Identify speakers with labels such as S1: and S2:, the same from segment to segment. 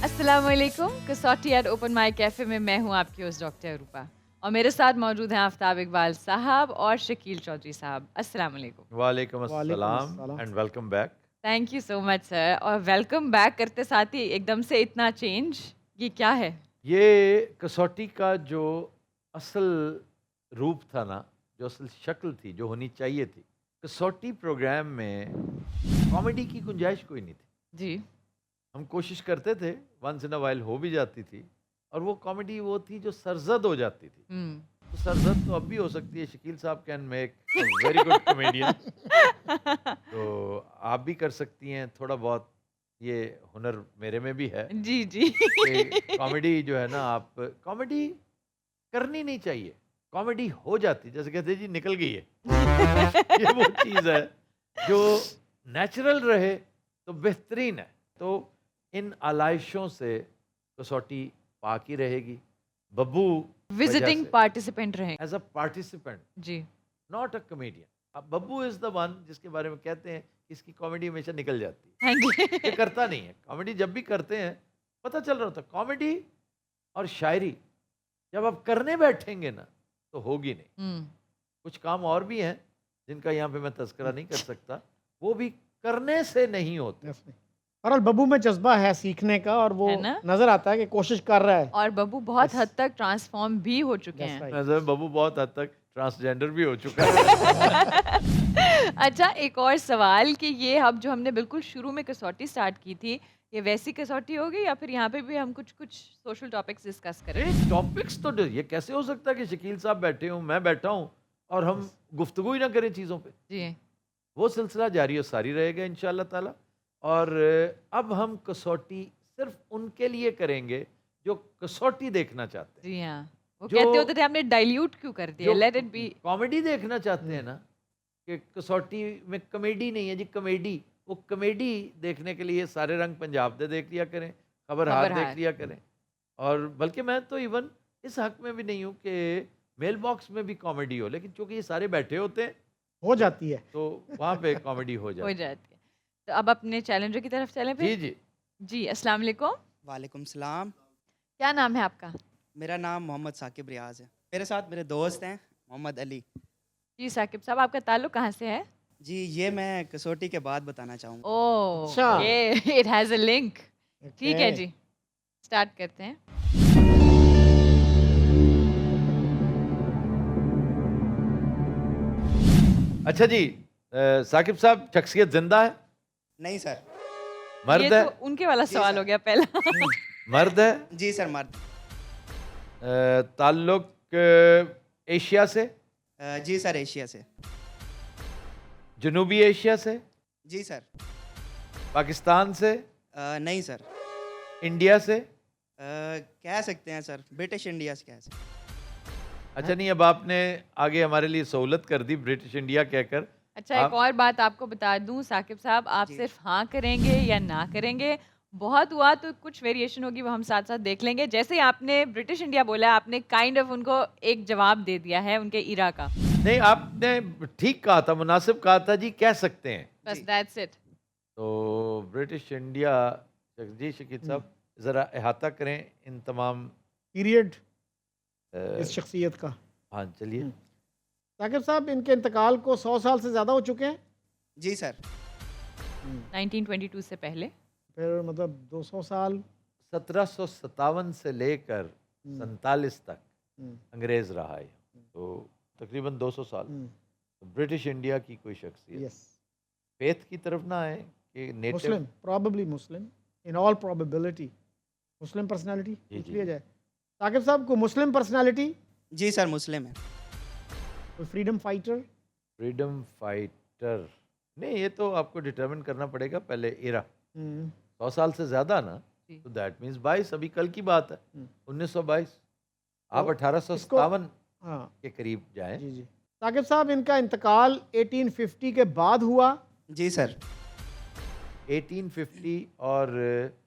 S1: अस्सलामुअलैकुम। कसौटी eight open mic cafe में मैं हूँ आपकी होस्ट डॉक्टर अरूपा और मेरे साथ मौजूद हैं आफ्ताब इकबाल साहब और शकील चौधरी साहब। अस्सलाम वालेकुम।
S2: वालेकुम
S3: वालेकुम
S2: अस्सलाम
S3: अस्सलाम।
S2: And welcome back.
S1: Thank you so much sir. और वेलकम बैक करते साथ ही एकदम से इतना चेंज, ये क्या है?
S2: ये कसौटी का जो असल रूप था ना, जो असल शक्ल थी, जो होनी चाहिए थी, कसौटी प्रोग्राम में कॉमेडी की गुंजाइश कोई नहीं थी।
S1: जी।
S2: हम कोशिश करते थे, वंस इन अ वाइल हो भी जाती थी, और वो कॉमेडी वो थी जो सरजद हो जाती थी।
S1: हुँ।
S2: तो सरजद तो अब भी हो सकती है, शकील साहब can make very good comedian. तो आप भी कर सकती हैं थोड़ा बहुत, ये हुनर मेरे में भी है
S1: जी, जी।
S2: कि कॉमेडी जो है ना, आप कॉमेडी करनी नहीं चाहिए, कॉमेडी हो जाती, जैसे कहते हैं जी निकल गई है। ये वो चीज़ है जो नेचुरल रहे तो बेहतरीन है। तो इन आलाइशों से कसौटी पाक ही रहेगी। बब्बू
S1: विजिटिंग पार्टिसिपेंट रहें।
S2: एज अ पार्टिसिपेंट,
S1: जी।
S2: Not a comedian. अब बब्बू इज द वन जिसके बारे में कहते हैं कि इसकी कॉमेडी हमेशा निकल जाती है।
S1: हाँ
S2: ये
S1: जी।
S2: करता नहीं है कॉमेडी। जब भी करते हैं पता चल रहा होता है, कॉमेडी और शायरी जब आप करने बैठेंगे ना तो होगी नहीं।
S1: हुँ।
S2: कुछ काम और भी हैं जिनका यहाँ पे मैं तज़किरा नहीं कर सकता, वो भी करने से नहीं होते।
S3: बहरहाल बब्बू में जज्बा है सीखने का और वो
S1: है ना?
S3: नजर आता है कि कोशिश कर रहा है।
S1: और बब्बू बहुत
S3: Yes.
S1: हद तक ट्रांसफ़ॉर्म भी हो चुके
S3: That's
S1: हैं।
S3: right.
S2: नजर बब्बू बहुत हद तक ट्रांसजेंडर भी हो चुका है।
S1: अच्छा, एक और सवाल कि ये अब जो हमने बिल्कुल शुरू में कसौटी स्टार्ट की थी, ये वैसी कसौटी होगी या फिर यहाँ पे भी हम कुछ-कुछ सोशल टॉपिक्स डिस्कस करें?
S2: टॉपिक्स तो ये कैसे हो सकता है कि शकील साहब बैठे हों, मैं बैठा हूँ और हम गुफ्तगू ही ना करें चीज़ों पे।
S1: जी।
S2: वो सिलसिला जारी और सारी रहेगा इंशाअल्लाह ताला। और अब हम कसौटी सिर्फ उनके लिए करेंगे जो कसौटी देखना चाहते हैं,
S1: जी हाँ। वो
S2: जो
S1: कहते होते थे आपने डाइल्यूट क्यों कर दिया?
S2: जो
S1: लेट इट बी।
S2: कॉमेडी देखना चाहते हैं ना, कि कसौटी में कॉमेडी नहीं है जी, कॉमेडी। वो कॉमेडी देखने के लिए सारे रंग पंजाब दे देख लिया करें, खबर हार
S1: खबर
S2: देख
S1: हार।
S2: लिया करें। और बल्कि मैं तो इवन इस हक में भी नहीं हूँ कि मेल बॉक्स में भी कॉमेडी हो, लेकिन चूंकि ये सारे बैठे होते हैं
S3: हो जाती है।
S2: तो वहाँ पे कॉमेडी हो
S1: हो
S2: जाती
S1: जाती है। तो अब अपने चैलेंजर की तरफ चलें
S2: है। जी
S1: फिर?
S2: जी।
S1: जी, अस्सलाम वालेकुम।
S4: वालेकुम सलाम।
S1: क्या नाम है आपका?
S4: मेरा नाम मोहम्मद साकिब रियाज है। मेरे साथ मेरे दोस्त हैं मोहम्मद अली।
S1: जी, साकिब साहब आपका ताल्लुक कहाँ से है?
S4: जी ये मैं कसौटी के बाद बताना चाहूँगा।
S1: ओह!
S3: अच्छा।
S1: ये इट हैज़ अ लिंक। ठीक है
S3: Okay.
S1: जी, स्टार्ट करते हैं।
S2: अच्छा जी, साकिब साहब शख्सियत जिंदा है?
S4: नहीं सर।
S2: मर्द
S1: ये
S2: है?
S1: तो उनके वाला
S4: जी
S1: सवाल
S4: सर।
S1: हो गया पहला।
S2: मर्द है?
S4: जी सर मर्द।
S2: ताल्लुक एशिया से?
S4: जी सर एशिया से।
S2: जनूबी एशिया से?
S4: जी सर।
S2: पाकिस्तान से?
S4: नहीं सर।
S2: इंडिया से?
S4: कह सकते हैं सर, ब्रिटिश इंडिया से कह सकते हैं।
S2: अच्छा नहीं, अब आपने आगे हमारे लिए सहूलत कर दी ब्रिटिश इंडिया कहकर।
S1: अच्छा, एक
S2: आप-
S1: और बात आपको बता दूं साकिब साहब, आप
S4: जी।
S1: सिर्फ हाँ करेंगे या ना करेंगे। बहुत हुआ तो कुछ वेरिएशन होगी, वो हम साथ साथ देख लेंगे। जैसे ही आपने ब्रिटिश इंडिया बोला, आपने काइंड ऑफ उनको एक जवाब दे दिया है उनके इरा का।
S2: नहीं, आपने ठीक कहा था, मुनासिब कहा था जी, कह सकते हैं।
S1: बस
S4: जी।
S1: That's it.
S2: तो ब्रिटिश इंडिया, जी शकील साहब ज़रा अहाता करें इन तमाम
S3: पीरियड
S2: अ,
S3: इस शख्सियत का।
S2: हाँ चलिए।
S3: साकिब साहब इनके इंतकाल को 100 साल से ज़्यादा हो चुके हैं।
S4: जी सर।
S1: 1922 से पहले।
S3: फिर मतलब 200 साल।
S2: 1757 से लेकर 47 तक
S3: हम्म,
S2: अंग्रेज रहा है, तो तकरीबन 200 साल।
S3: हम्म,
S2: तो ब्रिटिश इंडिया की कोई शख्सियत
S3: यस।
S2: फेथ की तरफ ना आए कि native.
S3: Muslim, probably Muslim, in all probability Muslim personality
S2: जी,
S3: पूछ
S2: जी,
S3: लिया
S2: जी।
S3: जाए। साकिब साहब को मुस्लिम पर्सनालिटी,
S4: जी सर मुस्लिम है।
S3: कोई फ्रीडम फाइटर।
S2: फ्रीडम फाइटर नहीं, ये तो आपको डिटरमिन करना पड़ेगा पहले इरा। 100 साल से ज़्यादा ना,
S1: जी।
S2: तो दैट मीन्स 22, अभी कल की बात है, 1922। आप
S3: तो
S2: 1857
S3: हाँ
S2: के करीब जाएं।
S3: जी जी। साकिब साहब इनका इंतकाल 1850 के बाद हुआ।
S4: जी सर।
S2: 1850 और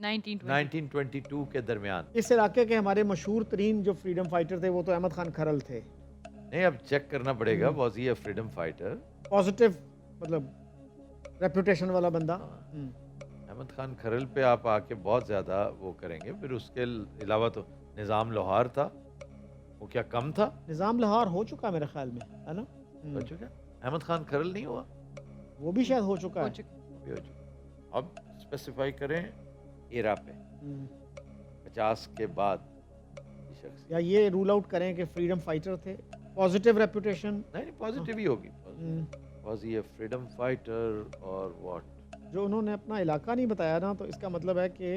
S1: 1920।
S2: 1922 के दरमियान।
S3: इस इलाके के हमारे मशहूर तरीन जो फ्रीडम फाइटर थे वो तो अहमद खान खरल थे।
S2: नहीं, अब चेक करना पड़ेगा, was he a freedom fighter?
S3: Positive मतलब रेपुटेशन वाला बंदा।
S2: अहमद अहमद खान खरल पे आप आके बहुत ज़्यादा वो करेंगे, फिर उसके अलावा तो निज़ाम लोहार था, वो क्या कम था?
S3: निज़ाम लाहौर हो चुका है मेरे ख्याल में, है ना?
S2: हो चुका? अहमद खान खरल नहीं हुआ?
S3: वो भी शायद हो चुका
S1: हो
S3: है।
S1: चुका।
S2: भी हो चुका। अब स्पेसिफाई करें एरा पे, 50 के बाद की शख्सियत।
S3: या ये रूल आउट करें कि फ्रीडम फाइटर थे, पॉजिटिव रेपुटेशन,
S2: नहीं पॉजिटिव ही होगी। Was he a freedom fighter और व्हाट?
S3: जो उन्होंने अपना इलाका नहीं बताया ना, तो इसका मतलब है कि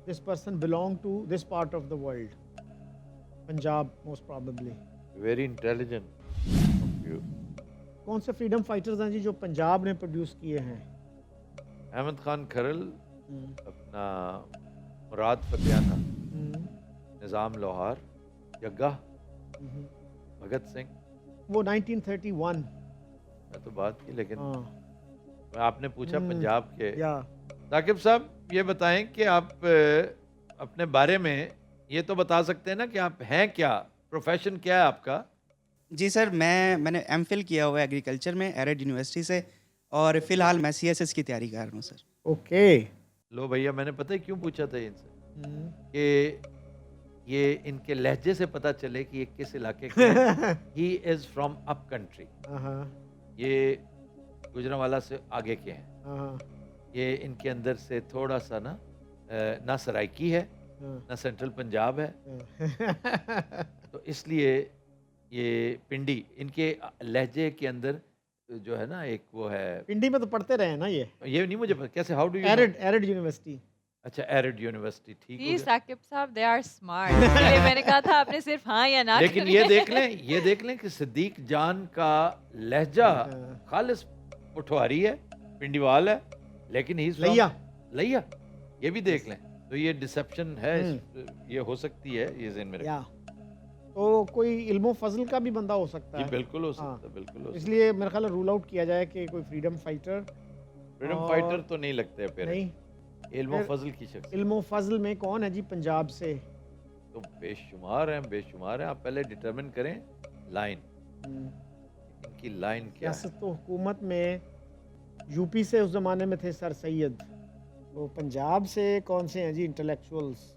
S3: this person belong to this part of the world, Punjab most probably.
S2: Very intelligent you.
S3: कौन से फ्रीडम फाइटर्स हैं जी जो पंजाब ने प्रोड्यूस किए हैं?
S2: अहमद खान खरल,
S3: हम्म,
S2: अपना मुराद फतेहाना,
S3: हम्म,
S2: निज़ाम लोहार, जग्गा,
S3: हम्म।
S2: भगत सिंह।
S3: वो 1931।
S2: मैं तो बात की, लेकिन
S3: हाँ,
S2: आपने पूछा पंजाब के।
S3: या
S2: साकिब साहब ये बताएं कि आप अपने बारे में ये तो बता सकते हैं ना कि आप हैं क्या, प्रोफेशन क्या है आपका?
S4: जी सर, मैंने एमफिल किया हुआ है एग्रीकल्चर में एरेड यूनिवर्सिटी से, और फिलहाल मैं सीएसएस की तैयारी कर रहा हूँ सर।
S3: ओके।
S2: लो भैया, मैंने पता है क्यों पूछा था इनसे
S3: हम्म।
S2: कि ये इनके लहजे से पता चले कि ये किस इलाके के हैं। ही इज़ फ्रॉम अप कंट्री,
S3: हाँ,
S2: ये गुजरांवाला से आगे के हैं।
S3: हाँ,
S2: ये इनके अंदर से थोड़ा सा ना सराइकी है,
S3: हाँ,
S2: ना सेंट्रल पंजाब है,
S3: हाँ।
S2: तो इसलिए ये पिंडी इनके लहजे के अंदर जो है ना, एक वो है।
S3: पिंडी में तो पढ़ते रहे हैं ना ये,
S2: ये नहीं मुझे पता कैसे, how do you?
S3: Arid university.
S2: अच्छा, एरिड यूनिवर्सिटी, ठीक हो
S1: जी
S2: गया।
S1: साकिब साहब, दे आर स्मार्ट, इसलिए मैंने कहा था आपने सिर्फ हाँ या ना
S2: लेकिन
S1: करें।
S2: ये देख लें कि सिद्दीक जान का लहजा
S3: हाँ।
S2: खालिस पुठवारी है, पिंडीवाल है, लेकिन ही
S3: लैया।
S2: लैया, ये भी देख लें। तो ये डिसेप्शन है, ये हो सकती है, ये ज़हन में रखें।
S3: या तो कोई इल्मो फजल का भी बंदा हो सकता
S2: जी
S3: है,
S2: बिल्कुल हो
S3: हाँ।
S2: सकता है, बिल्कुल हो सकता
S3: इसलिए मेरे ख्याल रूल आउट किया जाए कि कोई फ्रीडम फाइटर
S2: है। फ्रीडम
S3: और-
S2: फाइटर तो नहीं लगते हैं पेरेंट्स,
S3: नहीं।
S2: इल्मो
S3: फिर-
S2: फजल की शख्स
S3: इल्मो फजल में कौन है जी पंजाब से?
S2: तो बेशुमार हैं, बेशुमार हैं। आप पहले डिटरमिन करें लाइन,
S3: हम्म,
S2: इनकी लाइन क्या है।
S3: सियासत तो हुकूमत में यूपी से उस जमाने में थे सर सैयद, वो पंजाब से कौन से हैं जी इंटेलेक्चुअल्स?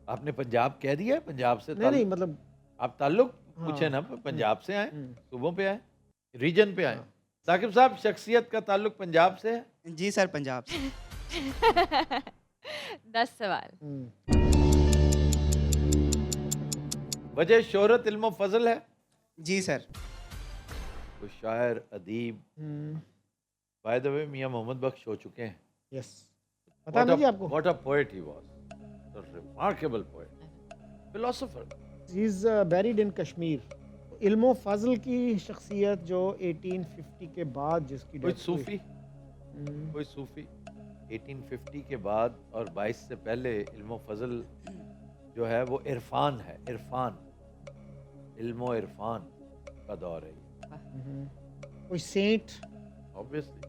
S2: आपने पंजाब कह दिया, पंजाब से
S3: नहीं नहीं, मतलब
S2: आप ताल्लुक
S3: हाँ,
S2: पूछे ना, पंजाब से आए,
S3: हम्म,
S2: सूबों पे आए, रीजन पे आए।
S3: हाँ।
S2: साकिब साहब, शख्सियत का ताल्लुक पंजाब से है?
S4: जी सर, पंजाब से।
S1: 10 सवाल।
S2: वजह शोहरत इल्म फजल है?
S4: जी सर।
S2: तो शायर, अदीब, by the way Mian Muhammad Bakhsh हो चुके हैं।
S3: यस, पता नहीं जी आपको?
S2: What a poet he was, a remarkable poet, philosopher.
S3: He is buried in Kashmir. इल्मो फजल की शख्सियत जो 1850 के बाद जिसकी
S2: कोई
S3: death हुई।
S2: सूफी,
S3: हम्म,
S2: कोई सूफी 1850 के बाद और 22 से पहले इल्म फजल जो है वो इरफान है, इरफान, इल्मो इरफान का दौर है ये,
S3: कोई सेंट?
S2: ऑब्वियसली।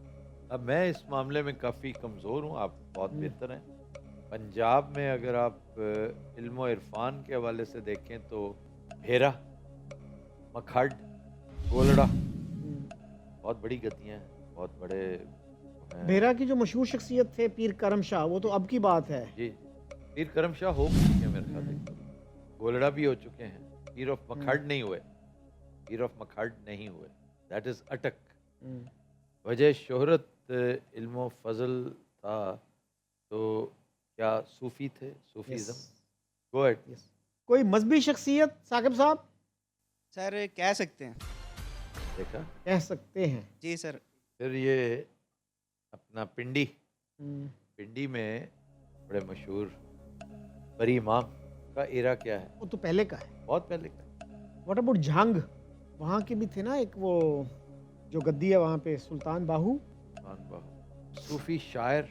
S2: अब मैं इस मामले में काफ़ी कमज़ोर हूँ, आप बहुत बेहतर हैं। पंजाब में अगर आप इल्मो इरफान के हवाले से देखें तो भेरा, मखड, गोलड़ा, बहुत बड़ी गतियाँ हैं, बहुत बड़े हैं।
S3: भेरा की जो मशहूर शख्सियत थे पीर करम शाह, वो तो अब की बात है।
S2: जी, पीर करम शाह हो चुके हैं मेरे ख्याल से, गोलड़ा भी हो चुके हैं, पीर ऑफ मखड नहीं हुए, पीर ऑफ मखड नहीं हुए, दैट इज अटक। वजह शोहरत इल्मो फजल था, तो क्या सूफी थे, सूफीज़म? Go ahead.
S3: कोई मजहबी शख्सियत साकिब साहब?
S4: सर कह सकते हैं।
S2: देखा,
S3: कह सकते हैं।
S4: जी सर।
S2: फिर ये अपना पिंडी,
S3: हम्म,
S2: पिंडी में बड़े मशहूर परी इमाम का एरा क्या है?
S3: वो तो पहले का है।
S2: बहुत पहले का।
S3: व्हाट अबाउट जंग? वहाँ के भी थे ना, एक वो जो गद्दी है वहाँ पे, सुल्तान बाहू।
S2: सूफी शायर,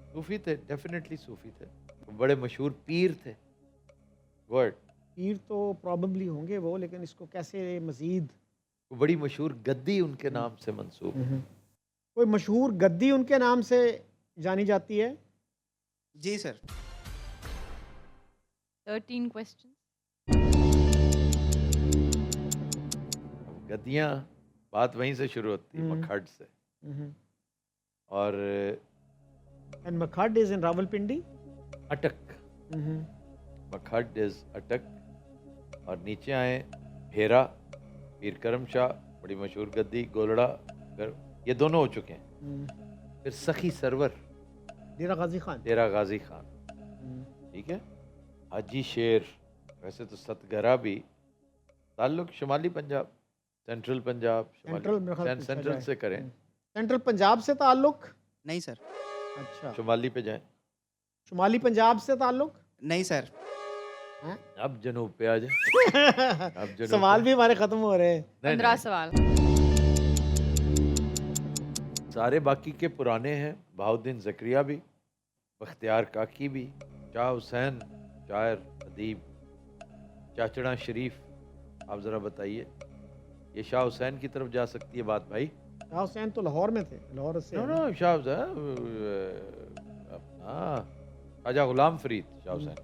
S2: सूफी थे, डेफिनेटली सूफी थे। बड़े मशहूर पीर थे, वर्ड
S3: पीर तो प्रॉबेबली होंगे वो, लेकिन इसको कैसे मजीद?
S2: बड़ी मशहूर गद्दी उनके नाम से मंसूब।
S3: कोई मशहूर गद्दी उनके नाम से जानी जाती है?
S4: जी सर।
S1: 13 क्वेश्चन।
S2: गद्दियाँ, बात वहीं से शुरू होती है, मखड से। और
S3: And Makhad is in Rawalpindi.
S2: अटक,
S3: Mm-hmm.
S2: मखड इज अटक, और नीचे आए भेरा, पीर करम शाह, बड़ी मशहूर गद्दी, गोलड़ा, ये दोनों हो चुके हैं।
S3: Mm.
S2: फिर सखी सरवर,
S3: Dera Ghazi Khan.
S2: डेरा गाजी खान,
S3: Mm.
S2: ठीक है। हाजी शेर, वैसे तो सतगरा भी ताल्लुक शुमाली पंजाब, सेंट्रल पंजाब,
S3: सेंट्रल मेरे ख्याल पूछा
S2: सेंट्रल
S3: जाए।
S2: से करें,
S3: सेंट्रल पंजाब से ताल्लुक?
S4: नहीं सर,
S3: अच्छा।
S2: शुमाली पे जाएं,
S3: शुमाली पंजाब से ताल्लुक?
S4: नहीं सर।
S3: हैं?
S2: अब जनूब पे आ जाए। अब जनूब
S3: सवाल
S2: पे-
S3: भी हमारे खत्म हो रहे हैं।
S2: नहीं,
S1: 15
S2: नहीं,
S1: सवाल।
S2: सारे बाकी के पुराने हैं, बहाउद्दीन ज़करिया भी, बख्तियार काकी भी, शाह हुसैन शायर अदीब, चाचड़ा शरीफ। आप ज़रा बताइए, ये शाह हुसैन की तरफ जा सकती है बात भाई?
S3: शाह हुसैन तो लाहौर में थे, लाहौर से
S2: नो
S3: है
S2: नो,
S3: ना?
S2: शाह हुसैन अपना ख्वाजा गुलाम फरीद, शाह हुसैन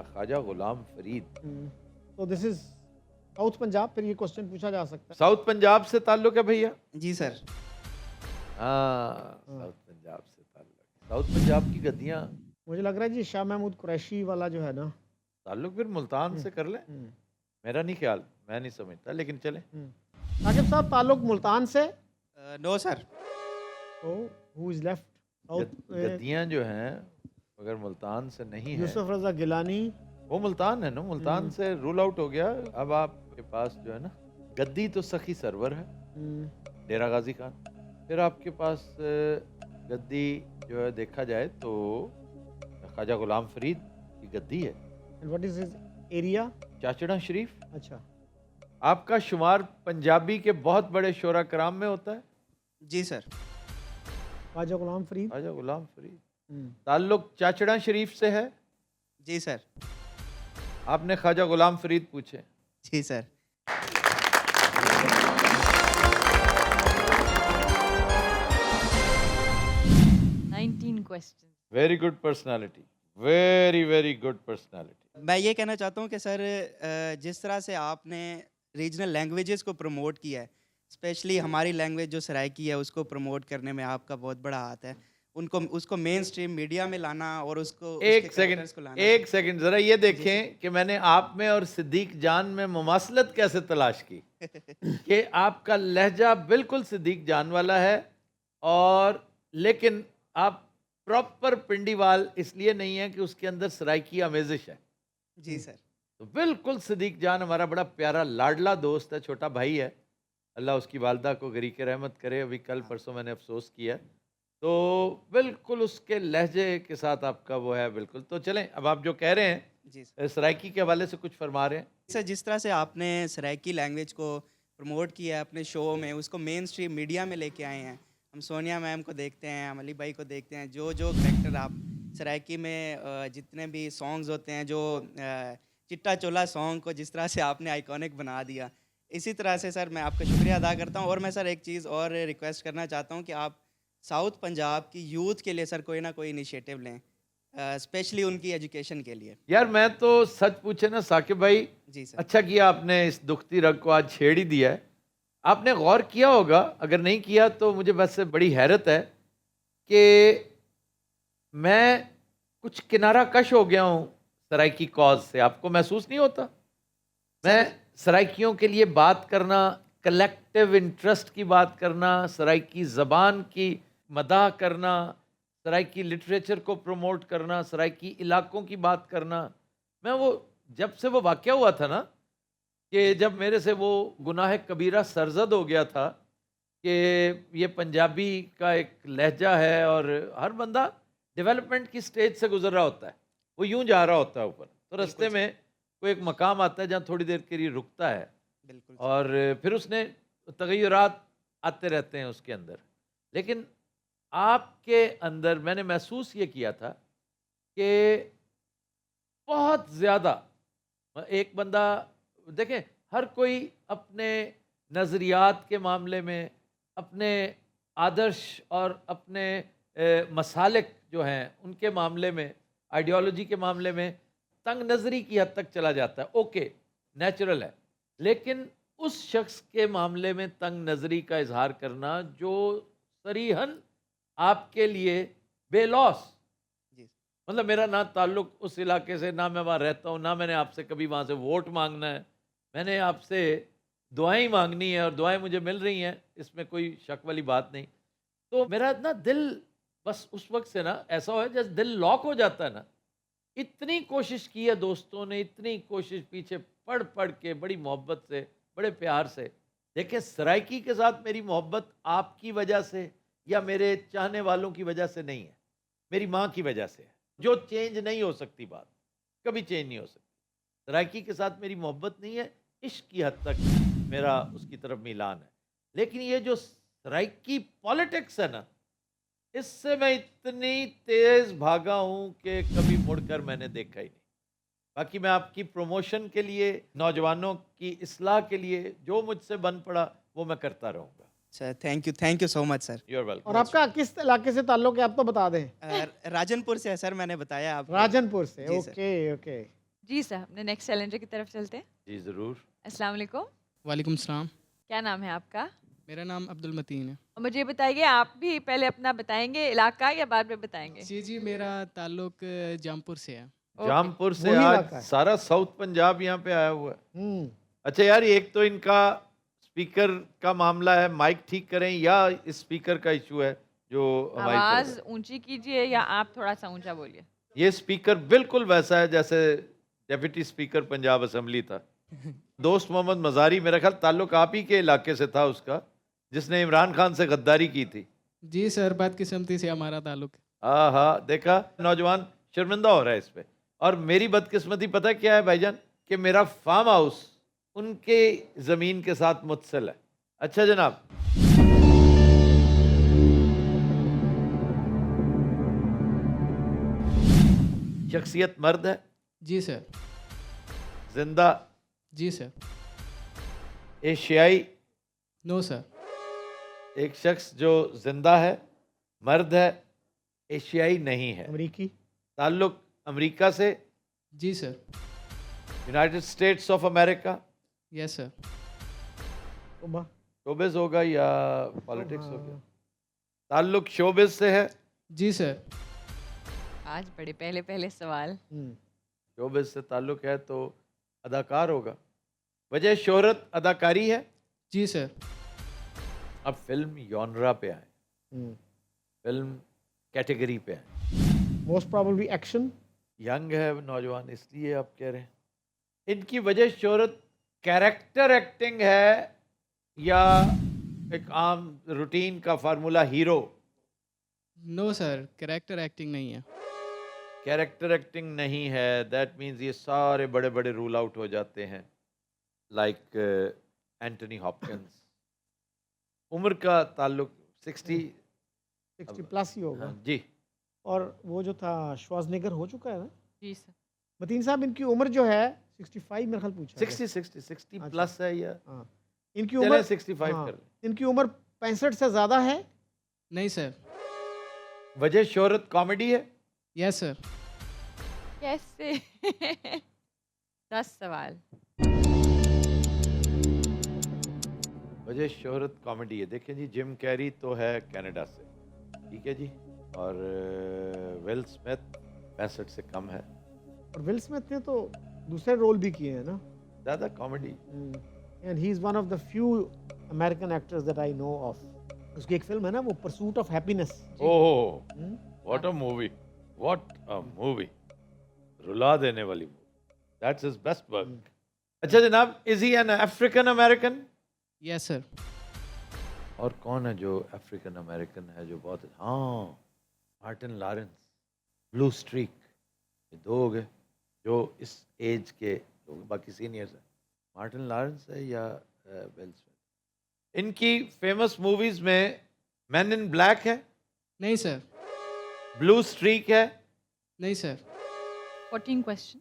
S2: ख्वाजा गुलाम फरीद।
S3: हम्म। तो दिस इज साउथ पंजाब, फिर ये क्वेश्चन पूछा जा सकता है।
S2: साउथ पंजाब से ताल्लुक है भैया?
S4: जी सर।
S2: हाँ, साउथ पंजाब से ताल्लुक। साउथ पंजाब की गद्दियाँ
S3: मुझे लग रहा है जी शाह महमूद कुरैशी वाला जो है ना।
S2: ताल्लुक फिर मुल्तान से कर लें,
S3: हम्म,
S2: मेरा नहीं ख्याल, मैं नहीं समझता, लेकिन चलें।
S3: साकिब साहब ताल्लुक मुल्तान से।
S4: No sir.
S3: तो हु इज लेफ्ट?
S2: गद्दियाँ जो हैं अगर मुल्तान से नहीं है,
S3: यूसुफ रजा गिलानी।
S2: वो मुल्तान है ना, मुल्तान से रूल आउट हो गया। अब आपके पास जो है ना गद्दी तो सखी सरवर है,
S3: हम्म,
S2: डेरा गाजी खान। फिर आपके पास गद्दी जो है देखा जाए तो ख्वाजा गुलाम फरीद की गद्दी है,
S3: and what is his area?
S2: चाचड़ा शरीफ।
S3: अच्छा।
S2: आपका शुमार पंजाबी के बहुत बड़े शोरा कराम में होता है,
S4: जी सर।
S3: ख्वाजा गुलाम फरीद।
S2: ख्वाजा गुलाम फरीद।
S3: हम्म,
S2: ताल्लुक चाचड़ा शरीफ से है।
S4: जी सर।
S2: आपने ख्वाजा गुलाम फरीद पूछे।
S4: जी sir.
S1: Nineteen question.
S2: Very good personality, very very good personality.
S4: मैं ये कहना चाहता हूँ कि सर जिस तरह से आपने रीजनल लैंग्वेजेस को प्रमोट किया है, स्पेशली हमारी लैंग्वेज जो सराइकी है उसको प्रमोट करने में आपका बहुत बड़ा हाथ है। उनको उसको मेन स्ट्रीम मीडिया में लाना और उसको
S2: एक
S4: उसके
S2: सेकंड,
S4: characters को लाना।
S2: एक सेकंड, जरा ये देखें कि मैंने आप में और सिद्दीक जान में मुमासलत कैसे तलाश की कि आपका लहजा बिल्कुल सिद्दीक जान वाला है, और लेकिन आप प्रॉपर पिंडीवाल इसलिए नहीं है कि उसके अंदर सराइकी आमेजिश है।
S4: जी सर।
S2: तो बिल्कुल सिद्दीक जान हमारा बड़ा प्यारा लाडला दोस्त है, छोटा भाई है। अल्लाह उसकी वालदा को गरीक रहमत करे। अभी कल परसों मैंने अफसोस किया, तो बिल्कुल उसके लहजे के साथ आपका वो है बिल्कुल। तो चलें, अब आप जो कह रहे हैं
S4: जी सर।
S2: सराइकी के हवाले से कुछ फरमा रहे हैं।
S4: सर जिस तरह से आपने सराइकी लैंग्वेज को प्रमोट किया है अपने शो में, उसको मेन स्ट्रीम मीडिया में लेके आए हैं। हम सोनिया मैम को देखते हैं, हम अली भाई को देखते हैं, जो जो करेक्टर आप सराइकी में जितने भी सॉन्ग्स होते हैं, जो चिट्टा चोला सॉन्ग को जिस तरह से आपने आइकॉनिक बना दिया, इसी तरह से सर मैं आपका शुक्रिया अदा करता हूँ। और मैं सर एक चीज़ और रिक्वेस्ट करना चाहता हूँ कि आप साउथ पंजाब की यूथ के लिए सर कोई ना कोई इनिशिएटिव लें, स्पेशली उनकी एजुकेशन के लिए।
S2: यार मैं तो सच पूछे ना साकिब भाई,
S4: जी सर।
S2: अच्छा किया आपने इस दुखती रग को आज छेड़ ही दिया है। आपने गौर किया होगा, अगर नहीं किया तो मुझे बस से बड़ी हैरत है कि मैं कुछ किनारा कश हो गया हूँ सराइकी कॉज से। आपको महसूस नहीं होता? मैं सराइकियों के लिए बात करना, कलेक्टिव इंटरेस्ट की बात करना, सराइकी ज़बान की मदाह करना, सराइकी लिटरेचर को प्रमोट करना, सराइकी इलाकों की बात करना, मैं वो जब से वो वाक़या हुआ था ना कि जब मेरे से वो गुनाह कबीरा सरजद हो गया था कि ये पंजाबी का एक लहजा है और हर बंदा डेवलपमेंट की स्टेज से गुजर रहा होता है, वो यूं जा रहा होता है ऊपर, तो रास्ते में कोई एक मकाम आता है जहाँ थोड़ी देर के लिए रुकता है
S4: बिल्कुल।
S2: और फिर उसने तगय्युरात आते रहते हैं उसके अंदर। लेकिन आपके अंदर मैंने महसूस ये किया था कि बहुत ज़्यादा एक बंदा, देखें हर कोई अपने नज़रियात के मामले में, अपने आदर्श और अपने मसालिक जो हैं उनके मामले में, आइडियोलॉजी के मामले में तंग नज़री की हद तक चला जाता है। ओके, नेचुरल है। लेकिन उस शख्स के मामले में तंग नज़री का इजहार करना जो सरीहन आपके लिए बेलौस मतलब मेरा ना ताल्लुक उस इलाके से, ना मैं वहाँ रहता हूँ, ना मैंने आपसे कभी वहाँ से वोट मांगना है। मैंने आपसे दुआएं ही मांगनी है और दुआएं मुझे मिल रही हैं, इसमें कोई शक वाली बात नहीं। तो मेरा ना दिल बस उस वक्त से ना ऐसा हो जैसे दिल लॉक हो जाता है ना। इतनी कोशिश की है दोस्तों ने, इतनी कोशिश पीछे पढ़ पढ़ के, बड़ी मोहब्बत से, बड़े प्यार से। देखिए, सराइकी के साथ मेरी मोहब्बत आपकी वजह से या मेरे चाहने वालों की वजह से नहीं है, मेरी माँ की वजह से है, जो चेंज नहीं हो सकती बात, कभी चेंज नहीं हो सकती। सराइकी के साथ मेरी मोहब्बत नहीं है, इश्क की हद तक मेरा उसकी तरफ मिलान है। लेकिन ये जो सराइकी पॉलिटिक्स है ना, इससे मैं इतनी तेज भागा हूं कि कभी मुड़कर मैंने देखा ही नहीं। बाकी मैं आपकी प्रमोशन के लिए, नौजवानों की इस्लाह के लिए जो मुझसे बन पड़ा वो मैं करता रहूंगा।
S4: Sir thank you so much sir.
S2: You are welcome.
S3: और आपका किस इलाके से ताल्लुक है, आप तो बता दें।
S4: राजनपुर से है सर, मैंने बताया आपको।
S3: राजनपुर से,
S4: जी सर।
S3: Okay okay.
S1: जी सर, अपने नेक्स्ट चैलेंजर की तरफ चलते हैं।
S2: जी ज़रूर।
S1: अस्सलाम वालेकुम,
S5: वालेकुम सलाम।
S1: क्या नाम है आपका?
S5: मेरा नाम अब्दुल मतीन है।
S1: और मुझे बताइए, आप भी पहले अपना बताएंगे इलाका या बाद में बताएंगे?
S5: जी जी, मेरा ताल्लुक जामपुर से है।
S1: ओके।
S2: जामपुर से
S3: वही
S2: आज
S3: इलाका है।
S2: सारा साउथ पंजाब यहाँ पे आया हुआ है।
S3: हम्म।
S2: अच्छा यार, एक तो इनका स्पीकर का मामला है, माइक ठीक करें, या इस स्पीकर का इशू है जो हमारी तरफ
S1: आवाज
S2: है?
S1: ऊंची कीजिए या आप थोड़ा सा ऊंचा बोलिए।
S2: ये स्पीकर बिल्कुल वैसा है जैसे डेप्यूटी स्पीकर पंजाब असेंबली था। दोस्त मोहम्मद मज़ारी, मेरा ख्याल ताल्लुक आप ही के इलाके से था उसका, जिसने इमरान खान से गद्दारी की थी।
S5: जी सर, बदकिस्मती से हमारा ताल्लुक है।
S2: हाँ हाँ, देखा, नौजवान शर्मिंदा हो रहा है इस पे। और मेरी बदकिस्मती पता क्या है भाईजान, कि मेरा फार्म हाउस उनके ज़मीन के साथ मुत्सिल है। अच्छा जनाब, शख्सियत मर्द है,
S5: जी सर।
S2: जिंदा,
S5: जी सर।
S2: एशियाई,
S5: नो सर।
S2: एक शख्स जो जिंदा है, मर्द है, एशियाई नहीं है,
S3: अमरीकी।
S2: ताल्लुक अमेरिका से,
S5: जी sir.
S2: United States of America.
S5: Yes sir.
S3: उबा।
S2: शोबिस होगा या पॉलिटिक्स हो
S3: हाँ।
S2: गया? ताल्लुक शोबिस से है।
S5: जी सर।
S1: आज बड़े पहले पहले सवाल।
S2: शोबिस से ताल्लुक है तो अदाकार होगा। वजह शोहरत अदाकारी है।
S5: जी सर।
S2: अब फिल्म यॉनरा पे आए, फिल्म कैटेगरी पे आए।
S3: Most probably action.
S2: यंग है नौजवान, इसलिए आप कह रहे हैं। इनकी वजह शोहरत कैरेक्टर एक्टिंग है या एक आम रूटीन का formula hero?
S5: No sir, character acting नहीं है।
S2: कैरेक्टर एक्टिंग नहीं है, दैट मीन्स ये सारे बड़े बड़े रूल आउट हो जाते हैं, लाइक एंटनी हॉपकिंस। उम्र का ताल्लुक 60
S3: 60 प्लस ही होगा।
S2: जी।
S3: और वो जो था श्वार्ज़नेगर हो चुका है ना।
S1: जी सर।
S3: मतीन साहब, इनकी उम्र जो है 65 मेरे ख्याल पूछा है।
S2: 60
S3: अच्छा।
S2: प्लस है या
S3: हाँ। इनकी
S2: चलें
S3: उम्र
S2: 65
S3: हाँ,
S2: कर लें।
S3: इनकी उम्र 65 से ज्यादा है।
S5: नहीं सर।
S2: वजह शोहरत कॉमेडी है।
S5: Yes sir.
S1: कैसे? 10 सवाल।
S2: वजह शोहरत कॉमेडी है। देखें जी, जिम कैरी तो है कनाडा से, ठीक है जी, और विल स्मिथ 65 से कम है।
S3: और विल स्मिथ ने तो दूसरे रोल भी किए हैं ना।
S2: ज़्यादा comedy.
S3: And he is one of the few American actors that I know of. उसकी एक फिल्म है ना, वो pursuit of happiness.
S2: Oh, what a movie, what a movie, रुला देने वाली movie. That's his best work. अच्छा जनाब, is he an African American?
S5: Yes sir.
S2: और कौन है जो अफ्रीकन अमेरिकन है जो बहुत, हाँ, मार्टिन लॉरेंस, ब्लू स्ट्रीक। ये दो हो गए जो इस एज के लोग, बाकी सीनियर्स हैं। मार्टिन लॉरेंस है या विल स्मिथ? इनकी फेमस मूवीज में मैन इन ब्लैक है,
S5: नहीं सर।
S2: ब्लू स्ट्रीक है।
S5: नहीं सर।
S1: 14 क्वेश्चन।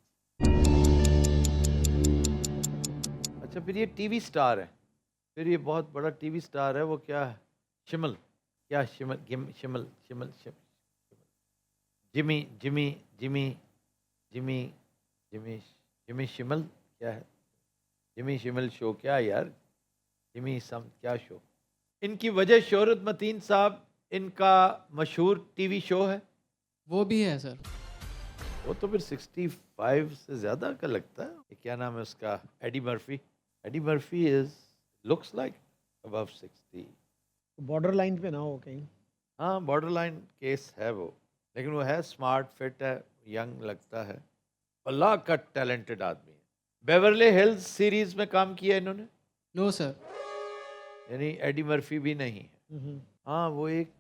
S2: अच्छा, फिर ये टीवी स्टार है, फिर ये बहुत बड़ा टीवी स्टार है। वो क्या है? शिमल, क्या शिमल, शिमल शिमल शिमल जिमी जिमी जिमी जिमी जिमी जिमी शिमल, क्या है? जिमी शिमल शो, क्या है यार? जिमी सम क्या शो? इनकी वजह शोहरत मतीन साहब, इनका मशहूर टीवी शो है।
S5: वो भी है सर।
S2: वो तो फिर 65 से ज्यादा का लगता है। ये क्या नाम है उसका, Eddie Murphy. Eddie Murphy is looks like above 60।
S3: Border line पे ना हो कहीं।
S2: हाँ बॉर्डर लाइन केस है वो, लेकिन वो है स्मार्ट, फिट है, यंग लगता है, अल्लाह का टैलेंटेड आदमी है। बेवरली हिल्स सीरीज में काम किया है इन्होंने,
S5: नो सर।
S2: यानी एडी मर्फी भी नहीं है।
S3: हम्म।
S2: हाँ वो एक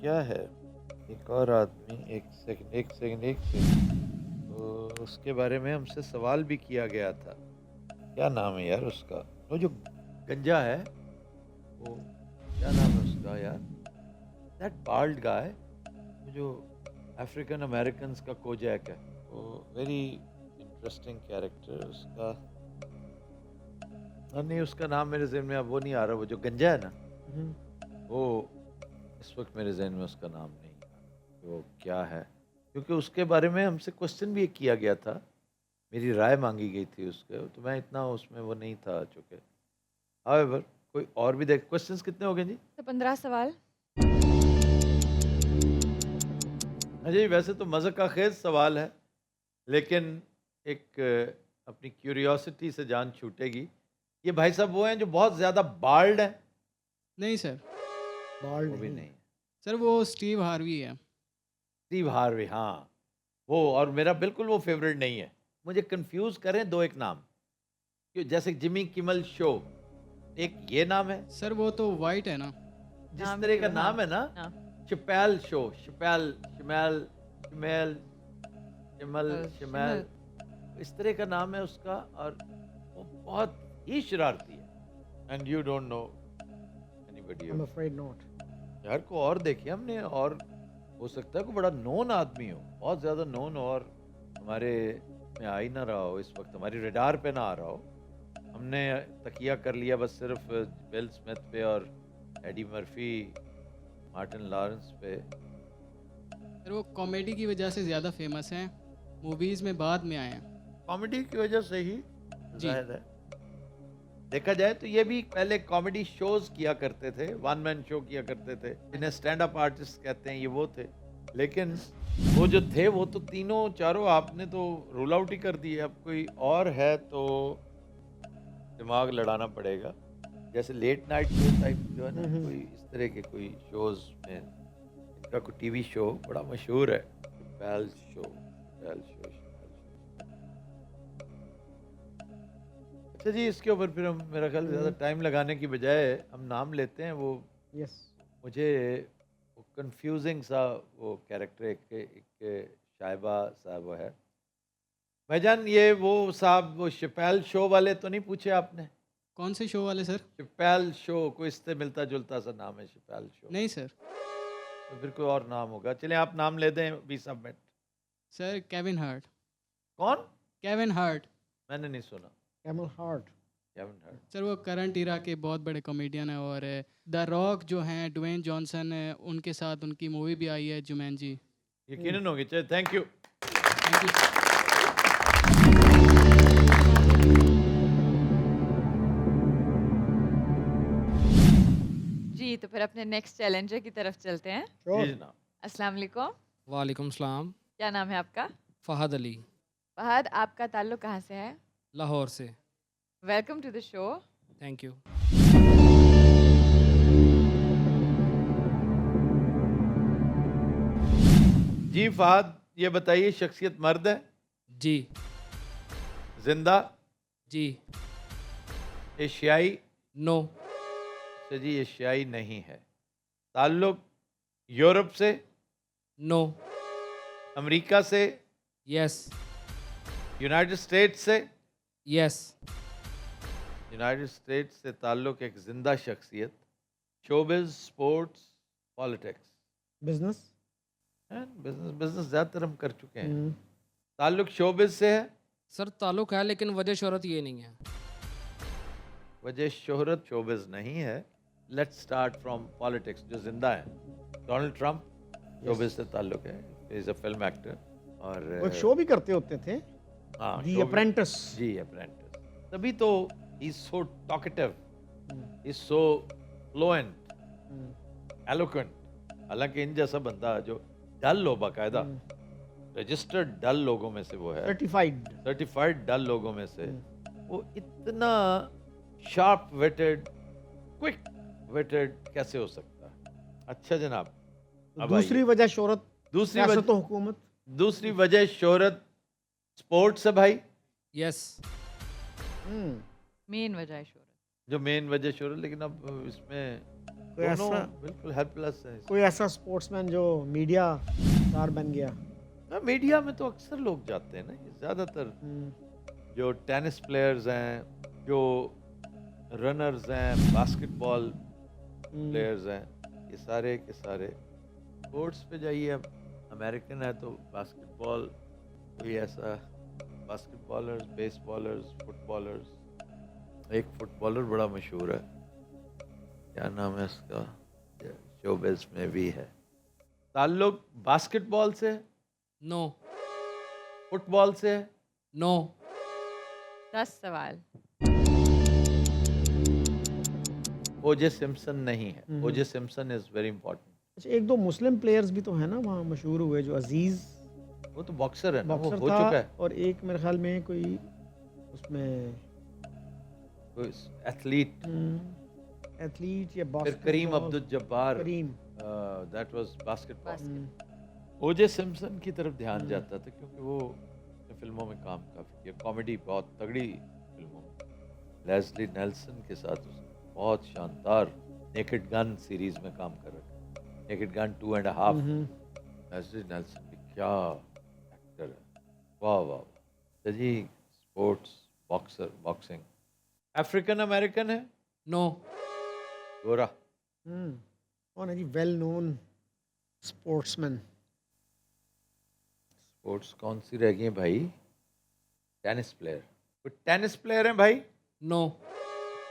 S2: क्या है, एक और आदमी, एक सेकंड, तो उसके बारे में हमसे सवाल भी किया गया था। क्या नाम है यार उसका, वो जो गंजा है, वो क्या नाम है उसका यार, दैट बाल्ड गाय, जो अफ्रीकन अमेरिकन का कोजैक है, वो वेरी इंटरेस्टिंग कैरेक्टर उसका। नहीं उसका नाम मेरे ज़हन में अब वो नहीं आ रहा, वो जो गंजा है ना, वो इस वक्त मेरे जहन में उसका नाम नहीं है, वो क्या है, क्योंकि उसके बारे में हमसे क्वेश्चन भी किया गया था, मेरी राय मांगी गई थी उसके, तो मैं इतना उसमें वो नहीं था चूँकि। हाउएवर कोई और भी देख, क्वेश्चंस कितने हो गए जी?
S1: तो 15 सवाल।
S2: अजय वैसे तो मज़े का खेज सवाल है, लेकिन एक अपनी क्यूरियोसिटी से जान छूटेगी। ये भाई साहब वो हैं जो बहुत ज़्यादा बाल्ड हैं?
S5: नहीं सर।
S3: बाल्ड
S2: वो भी
S3: नहीं।
S2: नहीं।
S5: सर वो स्टीव हार्वी है।
S2: स्टीव हार्वे, हाँ वो, और मेरा बिल्कुल वो फेवरेट नहीं है। मुझे कंफ्यूज करें दो एक नाम, क्यों जैसे जिमी किमल शो, एक ये नाम है,
S5: सर वो तो वाइट है ना।
S2: जिस
S1: नाम
S2: तरह
S1: भी
S2: का
S1: वो,
S2: नाम
S1: हाँ,
S2: है ना,
S1: हाँ।
S2: शिपैल शो, शिपैल, शिमैल, शिमैल, शिमल, शिमैल, इस तरह का नाम है उसका, और वो बहुत ही शरारती है। And you don't know anybody.
S3: I am afraid not.
S2: यार को और देखिए हमने, और हो सकता है कोई बड़ा नोन आदमी हो, बहुत ज़्यादा नोन, और हमारे में आ ही ना रहा हो इस वक्त, हमारी रडार पे ना आ रहा हो। हमने तकिया कर लिया बस सिर्फ बिल स्मिथ पे और एडी मर्फी, मार्टिन लॉरेंस पे।
S5: सर वो कॉमेडी की वजह से ज़्यादा फेमस हैं, मूवीज़ में बाद में आए हैं।
S2: कॉमेडी की वजह से ही
S5: जी।
S2: जाहिर है। देखा जाए तो ये भी पहले कॉमेडी शोज किया करते थे, वन मैन शो किया करते थे, जिन्हें स्टैंड अप आर्टिस्ट कहते हैं, ये वो थे। लेकिन वो जो थे वो तो तीनों चारों आपने तो रूल आउट ही कर दिए। अब कोई और है तो दिमाग लड़ाना पड़ेगा, जैसे लेट नाइट शो टाइप जो है ना, कोई इस तरह के कोई शोज में, इनका कोई टीवी शो बड़ा मशहूर है, पैल शो, पैल शो। अच्छा जी, इसके ऊपर फिर हम, मेरा ख्याल ज़्यादा टाइम लगाने की बजाय हम नाम लेते हैं। वो
S3: यस।
S2: मुझे वो कंफ्यूजिंग सा वो कैरेक्टर, एक शाइबा साहब वो है। भाईजान ये वो साहब, वो शिपैल शो वाले तो नहीं पूछे आपने?
S5: कौन से शो वाले सर?
S2: शिपैल शो, कोई इससे मिलता जुलता सा नाम है शिपैल शो?
S5: नहीं सर।
S2: तो फिर कोई और नाम होगा। चलिए आप नाम ले दें, बी सबमिट।
S5: Sir Kevin Hart.
S2: कौन?
S5: Kevin Hart.
S2: मैंने नहीं सुना।
S3: Camel Hart.
S2: Kevin Hart.
S5: Sir वो करंट इरा के बहुत बड़े कॉमेडियन हैं, और द रॉक जो हैं, ड्वेन जॉनसन, उनके साथ उनकी मूवी भी आई है जुमैनजी।
S2: यकीनन होगी। चलिए थैंक यू।
S5: Thank you.
S1: जी, तो फिर अपने नेक्स्ट चैलेंजर की तरफ चलते हैं।
S3: श्योर।
S2: जी जनाब।
S1: अस्सलाम वालेकुम।
S6: वालेकुम सलाम।
S1: क्या नाम है आपका?
S6: फ़हद अली,
S1: फहद, आपका ताल्लुक कहाँ से है?
S6: लाहौर से।
S1: Welcome to the show.
S6: Thank you.
S2: जी फहद, ये बताइए शख्सियत मर्द है?
S6: जी।
S2: जिंदा?
S6: जी।
S2: एशियाई?
S6: नो।
S2: अच्छा जी, एशियाई नहीं है। ताल्लुक यूरोप से?
S6: नो।
S2: अमेरिका से?
S6: यस।
S2: यूनाइटेड स्टेट्स से?
S6: यस।
S2: यूनाइटेड स्टेट्स से ताल्लुक, एक जिंदा शख्सियत, showbiz, sports, politics
S3: business.
S2: Business, business ज़्यादातर हम कर चुके हैं। ताल्लुक शोबिज से है?
S6: सर ताल्लुक है, लेकिन वजह शोहरत ये नहीं है।
S2: वजह शोहरत शोबिज नहीं है। लेट्स स्टार्ट फ्रॉम पॉलिटिक्स, जो जिंदा है। डोनाल्ड ट्रंप शोबिज से ताल्लुक है, इज अ फिल्म एक्टर। और
S3: वो एक शो भी करते होते थे,
S2: हाँ,
S3: दी
S2: showbiz-
S3: अप्रेंटिस।
S2: जी अप्रेंटिस। तभी तो he is so talkative, he is so fluent, eloquent. हालांकि इन जैसा बंदा जो डल हो बाकायदा, रजिस्टर्ड डल लोगों में से वो है,
S3: सर्टिफाइड।
S2: सर्टिफाइड डल लोगों में से वो इतना शार्प वेटेड, क्विक वेटेड कैसे हो सकता है? अच्छा जनाब, अब
S3: दूसरी
S2: आइए।
S3: वजह शोहरत,
S2: दूसरी
S3: सियासत
S2: वजह,
S3: व हुकूमत।
S2: दूसरी वजह शोहरत, स्पोर्ट्स है भाई।
S6: यस
S3: हम्म,
S1: मेन वजह है शोहरत।
S2: जो मेन वजह शोहरत, लेकिन अब इसमें
S3: कोई
S2: दोनों
S3: ऐसा
S2: बिल्कुल हेल्पलेस है।
S3: कोई ऐसा स्पोर्ट्समैन जो मीडिया स्टार बन गया।
S2: ना मीडिया में तो अक्सर लोग जाते हैं ना, ये ज्यादातर जो टेनिस प्लेयर्स हैं, जो रनर्स हैं, बास्केटबॉल प्लेयर्स हैं, ये सारे के सारे स्पोर्ट्स पे जाइए। अब अमेरिकन है तो बास्केटबॉल, कोई ऐसा बास्केटबॉलर्स, बेसबॉलर्स, फुटबॉलर्स। एक फुटबॉलर बड़ा मशहूर है, क्या नाम है उसका, शोबिज़ में भी है। ताल्लुक बास्केटबॉल से,
S6: नो
S2: फुटबॉल से है?
S6: नो
S1: 10 सवाल।
S2: ओजे सिम्पसन नहीं है। ओजे सिम्पसन इज वेरी इंपॉर्टेंट।
S3: अच्छा, एक दो मुस्लिम प्लेयर्स भी तो है ना वहाँ मशहूर हुए, जो अजीज
S2: वो तो बॉक्सर है ना, वो
S3: बॉक्सर
S2: हो
S3: था,
S2: चुका है।
S3: और एक मेरे ख्याल में कोई उसमें
S2: कोई एथलीट,
S3: एथलीट या
S2: फिर
S3: basketball.
S2: Kareem Abdul Jabbar,
S3: Kareem.
S2: That was basketball.
S1: Basket.
S2: OJ Simpson की तरफ ध्यान जाता था क्योंकि वो अपने फिल्मों में काम काफी किया, कॉमेडी बहुत तगड़ी फिल्मों में। लेस्ली नेल्सन के साथ उसने बहुत शानदार नेकेड गन सीरीज में काम कर रखा है, नेकेड गन 2.5। लेस्ली नेल्सन भी क्या एक्टर है, वाह वाह वाह। तो जी sports, boxer, boxing. African American है,
S6: नो
S2: गोरा।
S3: कौन है जी वेल नोन स्पोर्ट्समैन?
S2: स्पोर्ट्स कौन सी रह गई है भाई? टेनिस प्लेयर, कोई टेनिस प्लेयर है भाई?
S6: नो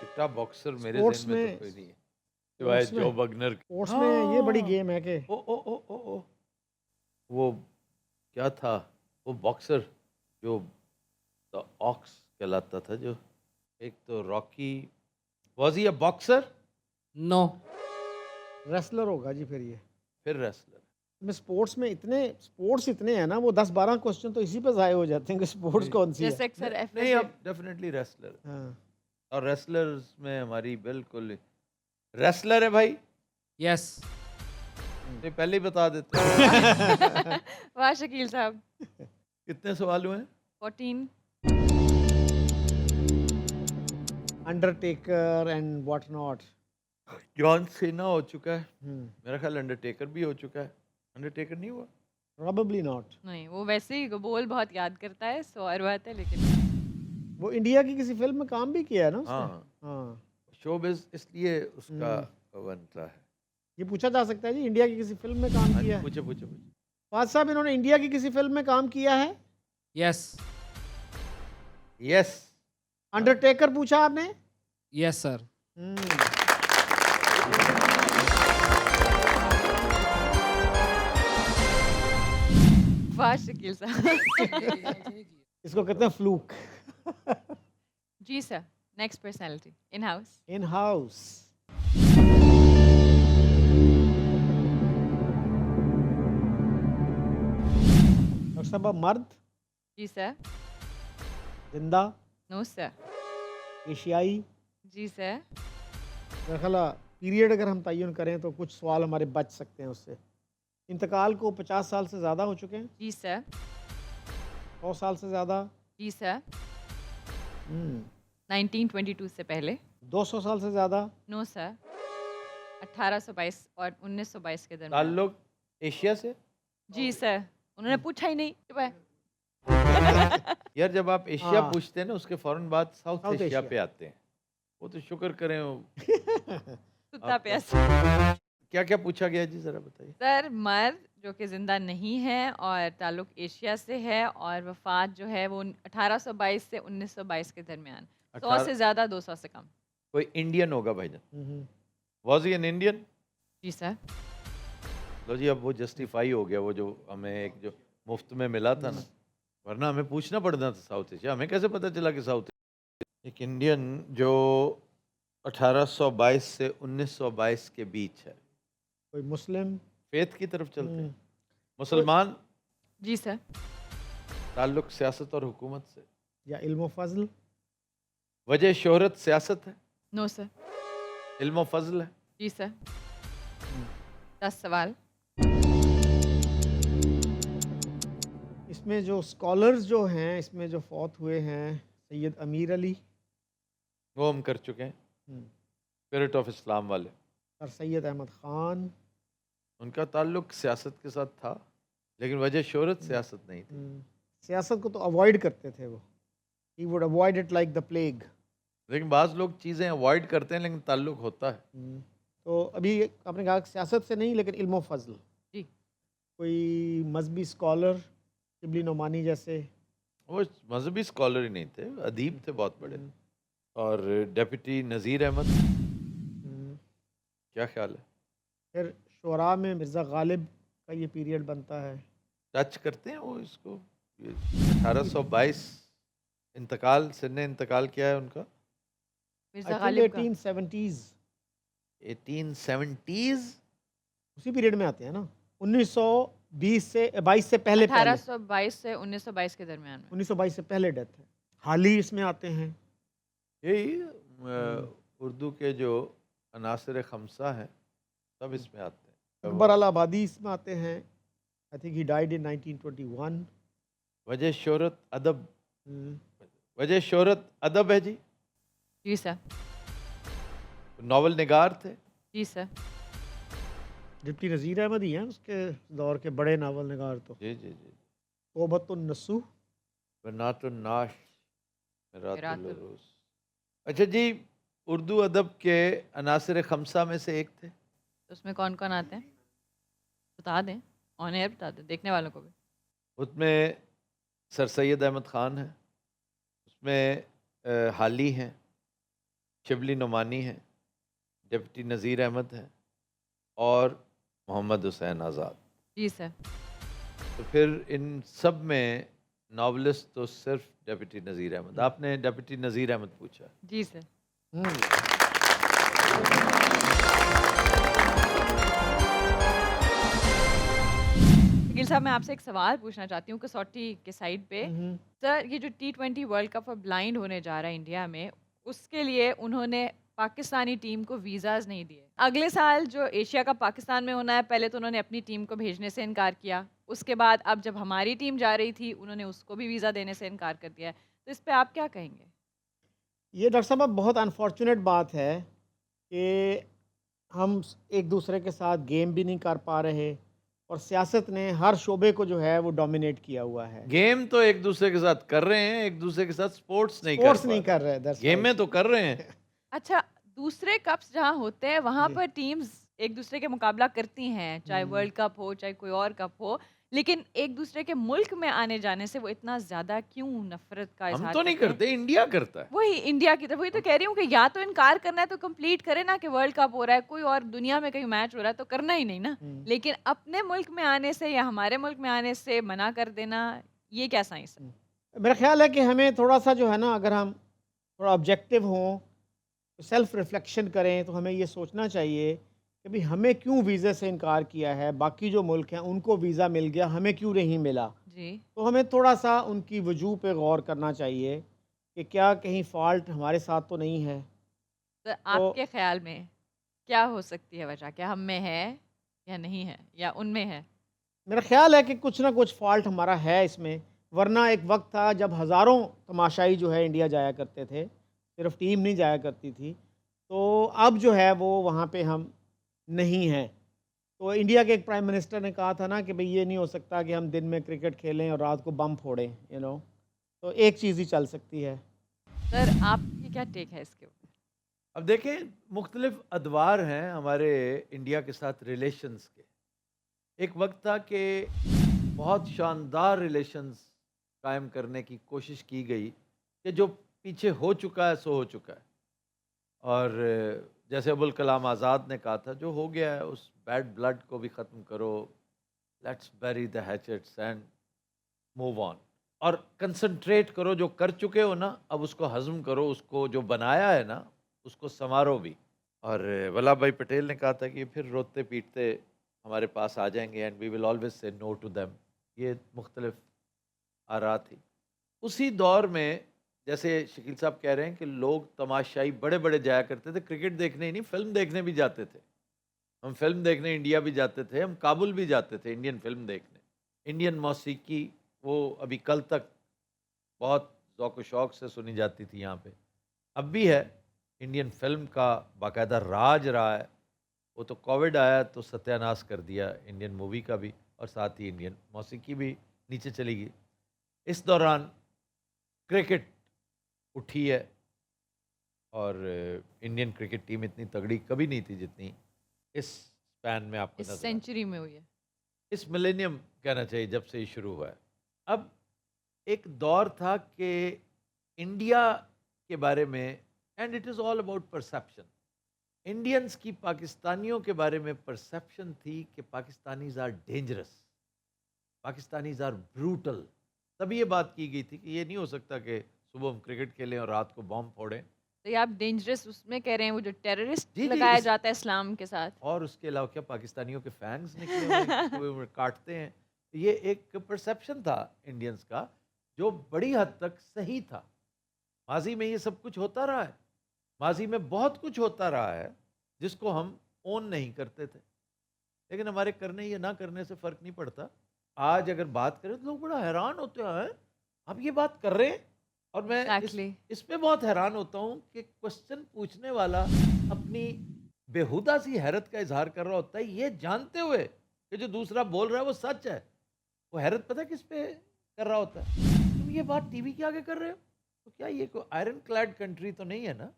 S2: इतना बॉक्सर मेरे
S3: स्पोर्ट्स
S2: ज़हन में
S3: में-
S2: तो कोई नहीं है सिवाय
S3: स्पोर्ट्स में-
S2: जो बगनर।
S3: स्पोर्ट्स में ये बड़ी
S2: हाँ।
S3: गेम है कि
S2: ओ ओ ओ ओ ओ वो क्या था, वो बॉक्सर जो द ऑक्स कहलाता था, जो एक तो Rocky, was he a boxer?
S6: No
S3: wrestler होगा जी फिर ये।
S2: फिर रेसलर।
S3: में स्पोर्ट्स में स्पोर्ट्स इतने हैं ना, वो 10-12 क्वेश्चन तो इसी पे ज़ाय हो जाते हैं कि स्पोर्ट्स कौन सी
S1: जैसे
S3: है।
S1: अक्सर
S2: नहीं,
S1: एफ
S2: अब डेफिनेटली रेसलर।
S3: हाँ।
S2: और रेसलर्स में हमारी बिल्कुल रेसलर है भाई।
S6: यस
S2: नहीं, पहले ही बता देते।
S1: वाह शकील साहब।
S2: कितने सवाल हुए हैं?
S1: 14।
S3: Undertaker and what not.
S2: John Cena हो चुका है, मेरा ख्याल अंडरटेकर भी हो चुका है। अंडरटेकर नहीं हुआ?
S3: Probably not.
S1: नहीं, वो वैसे ही बोल बहुत याद करता है, सो और बात है, लेकिन
S3: वो इंडिया की किसी फिल्म में काम भी किया है ना उसने।
S2: हाँ,
S3: हाँ।
S2: शोबिज इसलिए उसका बनता है।
S3: ये पूछा जा सकता है जी, इंडिया की किसी फिल्म में काम
S2: हाँ जी,
S3: किया है?
S2: पूछे पूछे पूछे।
S3: फाज साहब, इन्होंने इंडिया की किसी फिल्म में काम किया है?
S6: यस
S2: यस,
S3: अंडरटेकर पूछा आपने?
S6: यस सर
S1: वाह शकील साहब।
S3: इसको कहते हैं फ्लूक।
S1: जी sir. Next personality in house.
S3: In house. Doctor साहब, आप मर्द,
S1: जी सर।
S3: जिंदा,
S1: नो सर।
S3: एशियाई।
S1: जी सर।
S3: मेरा ख्याल पीरियड अगर हम तयन करें तो कुछ सवाल हमारे बच सकते हैं उससे। इंतकाल को 50 साल से ज़्यादा हो चुके हैं?
S1: जी सर।
S3: 100 साल से ज़्यादा?
S1: जी सर। 1922 से पहले?
S3: 200 साल से ज़्यादा?
S1: No sir. 1822 और 1922 के दरमियान।
S2: ताल्लुक एशिया से?
S1: जी सर। उन्होंने पूछा ही नहीं। चुप है।
S2: यार जब आप एशिया
S3: हाँ।
S2: पूछते हैं ना, उसके फौरन बाद साउथ
S3: साउथ
S2: एशिया
S3: एशिया।
S2: पे आते हैं। वो तो शुक्र करें
S1: कुत्ता
S2: आपका-
S1: प्यास।
S2: क्या क्या पूछा गया जी, जरा बताइए।
S1: सर, मर्द जो कि जिंदा नहीं है और ताल्लुक एशिया से है, और वफात जो है वो 1822 से 1922 के दरमियान। 100 से ज़्यादा, 200 से कम।
S2: कोई इंडियन होगा भाईजान? Was he an Indian?
S1: जी सर।
S2: लो जी, अब वो जस्टिफाई हो गया, वो जो हमें एक जो मुफ्त में मिला था ना, वरना हमें पूछना पड़ता था साउथ एशिया। हमें कैसे पता चला कि साउथ एक इंडियन जो 1822 से 1922 के बीच है,
S3: कोई मुस्लिम?
S2: फेथ की तरफ चलते हैं, मुसलमान?
S1: जी सर।
S2: ताल्लुक सियासत और हुकूमत से?
S3: या इल्म व फज़ल?
S2: वजह शोहरत सियासत है?
S1: No sir.
S2: इल्म व फजल है?
S1: जी सर। 10 सवाल।
S3: इसमें जो स्कॉलर्स जो हैं, इसमें जो फौत हुए हैं, सैयद अमीर अली,
S2: वो हम कर चुके हैं,
S3: हम्म,
S2: स्पिरिट ऑफ इस्लाम वाले।
S3: सर सैयद अहमद ख़ान,
S2: उनका ताल्लुक सियासत के साथ था, लेकिन वजह शोहरत सियासत नहीं थी।
S3: सियासत को तो अवॉइड करते थे वो, he would avoid it like the plague.
S2: लेकिन बाज़ लोग चीज़ें अवॉइड करते हैं, लेकिन ताल्लुक होता है।
S3: तो अभी आपने कहा कि सियासत से नहीं, लेकिन इल्म व फज़ल,
S1: जी।
S3: कोई मजहबी स्कॉलर, शिबली नोमानी जैसे?
S2: वो मजहबी स्कॉलर ही नहीं थे, अदीब थे बहुत बड़े। और डेप्यूटी नज़ीर अहमद, क्या ख्याल है?
S3: फिर शुरा में मिर्ज़ा गालिब का ये पीरियड बनता है।
S2: टच करते हैं वो इसको? 1822 इंतकाल, सिन्ने इंतकाल किया है उनका।
S1: मिर्ज़ा
S3: आई
S1: गालिब
S3: थिंक
S1: का
S3: 1870s
S2: 1870s।
S3: उसी पीरियड में आते हैं ना, 1920 से 22 से पहले
S1: 1822 से 1922 के दरमियान में।
S3: 1922 से पहले डेथ है। हाल ही इसमें आते हैं।
S2: यही उर्दू के जो अनासर खमसा हैं सब इसमें आते हैं।
S3: अकबर अल आबादी इसमें आते हैं। I think he died in 1921।
S2: वजह शोहरत अदब, वजह शोहरत अदब है जी।
S1: जी सर।
S2: नावल निगार थे।
S1: जी सर।
S3: डिप्टी नज़ीर अहमद ही हैं उसके दौर के बड़े नावल निगार तो।
S2: जी जी जी।
S3: तोबतुन नस्सू,
S2: बनातुन नाश,
S1: मिरातुल
S2: मिरातुल उरूस। अच्छा जी, उर्दू अदब के अनासर खमसा में से एक थे।
S1: तो उसमें कौन कौन आते हैं बता दें, ऑन एयर बता दें देखने वालों को भी।
S2: उसमें सर सैयद अहमद ख़ान है, उसमें हाली हैं, शिबली नुमानी हैं, डिप्टी नज़ीर अहमद हैं और मोहम्मद हुसैन आज़ाद।
S1: जी सर।
S2: तो फिर इन सब में नावलिस्ट तो सिर्फ डिप्टी नज़ीर अहमद। आपने डिप्टी नज़ीर अहमद पूछा।
S1: जी सर। शकील साहब, मैं आपसे एक सवाल पूछना चाहती हूँ कसौटी के साइड पे। सर, ये जो T20 वर्ल्ड कप अब ब्लाइंड होने जा रहा है इंडिया में, उसके लिए उन्होंने पाकिस्तानी टीम को वीज़ाज नहीं दिए। अगले साल जो एशिया का पाकिस्तान में होना है, पहले तो उन्होंने अपनी टीम को भेजने से इनकार किया। उसके बाद अब जब हमारी टीम जा रही थी, उन्होंने उसको भी वीज़ा देने से इनकार कर दिया है। तो इस पे आप क्या कहेंगे?
S3: ये डॉक्टर साहब अब बहुत अनफॉर्चुनेट बात है कि हम एक दूसरे के साथ गेम भी नहीं कर पा रहे और सियासत ने हर शोबे को जो है वो डोमिनेट किया हुआ है।
S2: गेम तो एक दूसरे के साथ कर रहे हैं, एक दूसरे के साथ स्पोर्ट्स नहीं
S3: स्पोर्ट्स
S2: कर
S3: नहीं
S2: पा
S3: कर रहे,
S2: रहे। गेम में तो कर रहे हैं।
S1: अच्छा, दूसरे कप्स जहाँ होते हैं वहाँ
S3: जी।
S1: पर टीम्स एक दूसरे के मुकाबला करती हैं, चाहे वर्ल्ड कप हो चाहे कोई और कप हो, लेकिन एक दूसरे के मुल्क में आने जाने से वो इतना ज्यादा क्यों नफरत का
S2: हम
S1: इजहार
S2: तो नहीं
S1: करते हैं?
S2: करते, इंडिया करता है।
S1: वही इंडिया की तरफ, वही तो कह रही हूँ कि या तो इनकार करना है तो कंप्लीट करे ना, कि वर्ल्ड कप हो रहा है, कोई और दुनिया में कहीं मैच हो रहा है तो करना ही नहीं ना। लेकिन अपने मुल्क में आने से या हमारे मुल्क में आने से मना कर देना, ये क्या साइंस है?
S3: मेरा ख्याल है कि हमें थोड़ा सा जो है ना, अगर हम थोड़ा ऑब्जेक्टिव हों, सेल्फ रिफ्लेक्शन करें, तो हमें ये सोचना चाहिए कि भाई हमें क्यों वीज़े से इनकार किया है, बाकी जो मुल्क हैं उनको वीज़ा मिल गया, हमें क्यों नहीं मिला।
S1: जी।
S3: तो हमें थोड़ा सा उनकी वजूह पे गौर करना चाहिए कि क्या कहीं फ़ॉल्ट हमारे साथ तो नहीं है।
S1: तो आपके ख्याल में क्या हो सकती है वजह? क्या हम में है या नहीं है या उनमें है?
S3: मेरा ख्याल है कि कुछ ना कुछ फ़ॉल्ट हमारा है इसमें, वरना एक वक्त था जब हज़ारों तमाशाई जो है इंडिया जाया करते थे, सिर्फ टीम नहीं जाया करती थी। तो अब जो है वो वहाँ पे हम नहीं हैं। तो इंडिया के एक प्राइम मिनिस्टर ने कहा था ना कि भाई ये नहीं हो सकता कि हम दिन में क्रिकेट खेलें और रात को बम फोड़ें, तो एक चीज़ ही चल सकती है।
S1: सर, आपकी क्या टेक है इसके ऊपर?
S2: अब देखें, मुख्तलिफ अदवार हैं हमारे इंडिया के साथ रिलेशंस के। एक वक्त था कि बहुत शानदार रिलेशंस कायम करने की कोशिश की गई कि जो पीछे हो चुका है सो हो चुका है। और जैसे अबुल कलाम आज़ाद ने कहा था, जो हो गया है उस बैड ब्लड को भी ख़त्म करो, let's bury the hatchets and move on, और कंसंट्रेट करो, जो कर चुके हो ना अब उसको हज़म करो, उसको जो बनाया है ना उसको संवारो भी। और वल्लभ भाई पटेल ने कहा था कि फिर रोते पीटते हमारे पास आ जाएंगे and we will always say no to them. ये मुख्तलिफ आरा थी। उसी दौर में जैसे शकील साहब कह रहे हैं कि लोग तमाशाई बड़े बड़े जाया करते थे, क्रिकेट देखने ही नहीं, फिल्म देखने भी जाते थे। हम फिल्म देखने इंडिया भी जाते थे, हम काबुल भी जाते थे इंडियन फिल्म देखने। इंडियन मौसीकी वो अभी कल तक बहुत ज़ौक़ शौक़ से सुनी जाती थी यहाँ पे, अब भी है। इंडियन फिल्म का बाकायदा राज रहा है। वो तो कोविड आया तो सत्यानाश कर दिया इंडियन मूवी का भी, और साथ ही इंडियन मौसीकी भी नीचे चली गई। इस दौरान क्रिकेट उठी है, और इंडियन क्रिकेट टीम इतनी तगड़ी कभी नहीं थी जितनी इस स्पैन में आपको
S1: इस
S2: नजर आ-
S1: सेंचुरी में हुई है।
S2: इस मिलेनियम कहना चाहिए जब से ये शुरू हुआ है। अब एक दौर था कि इंडिया के बारे में, and it is all about perception, Indians की पाकिस्तानियों के बारे में परसेप्शन थी कि Pakistanis are dangerous, Pakistanis are brutal. तभी ये बात की गई थी कि ये नहीं हो सकता कि सुबह हम क्रिकेट खेलें और रात को बॉम्ब फोड़ें।
S1: तो ये आप डेंजरस उसमें कह रहे हैं, वो जो टेररिस्ट
S2: जी, जी,
S1: लगाया
S2: इस-
S1: जाता है इस्लाम के साथ।
S2: और उसके अलावा क्या पाकिस्तानियों के फैंस निकले हुए हैं, कोई उन्हें काटते हैं। ये एक परसेप्शन था इंडियंस का जो बड़ी हद तक सही था। माजी में ये सब कुछ होता रहा है, माजी में बहुत कुछ होता रहा है जिसको हम ओन नहीं करते थे, लेकिन हमारे करने या ना करने से फ़र्क नहीं पड़ता। आज अगर बात करें तो लोग बड़ा हैरान होते हैं, आप ये बात कर रहे हैं। और मैं
S1: Exactly.
S2: इसमें बहुत हैरान होता हूँ कि क्वेश्चन पूछने वाला अपनी बेहुदा सी हैरत का इजहार कर रहा होता है, ये जानते हुए कि जो दूसरा बोल रहा है वो सच है। वो हैरत पता है किस पे कर रहा होता है? तुम ये बात टीवी के आगे कर रहे हो, तो क्या ये कोई आयरन क्लैड कंट्री तो नहीं है ना?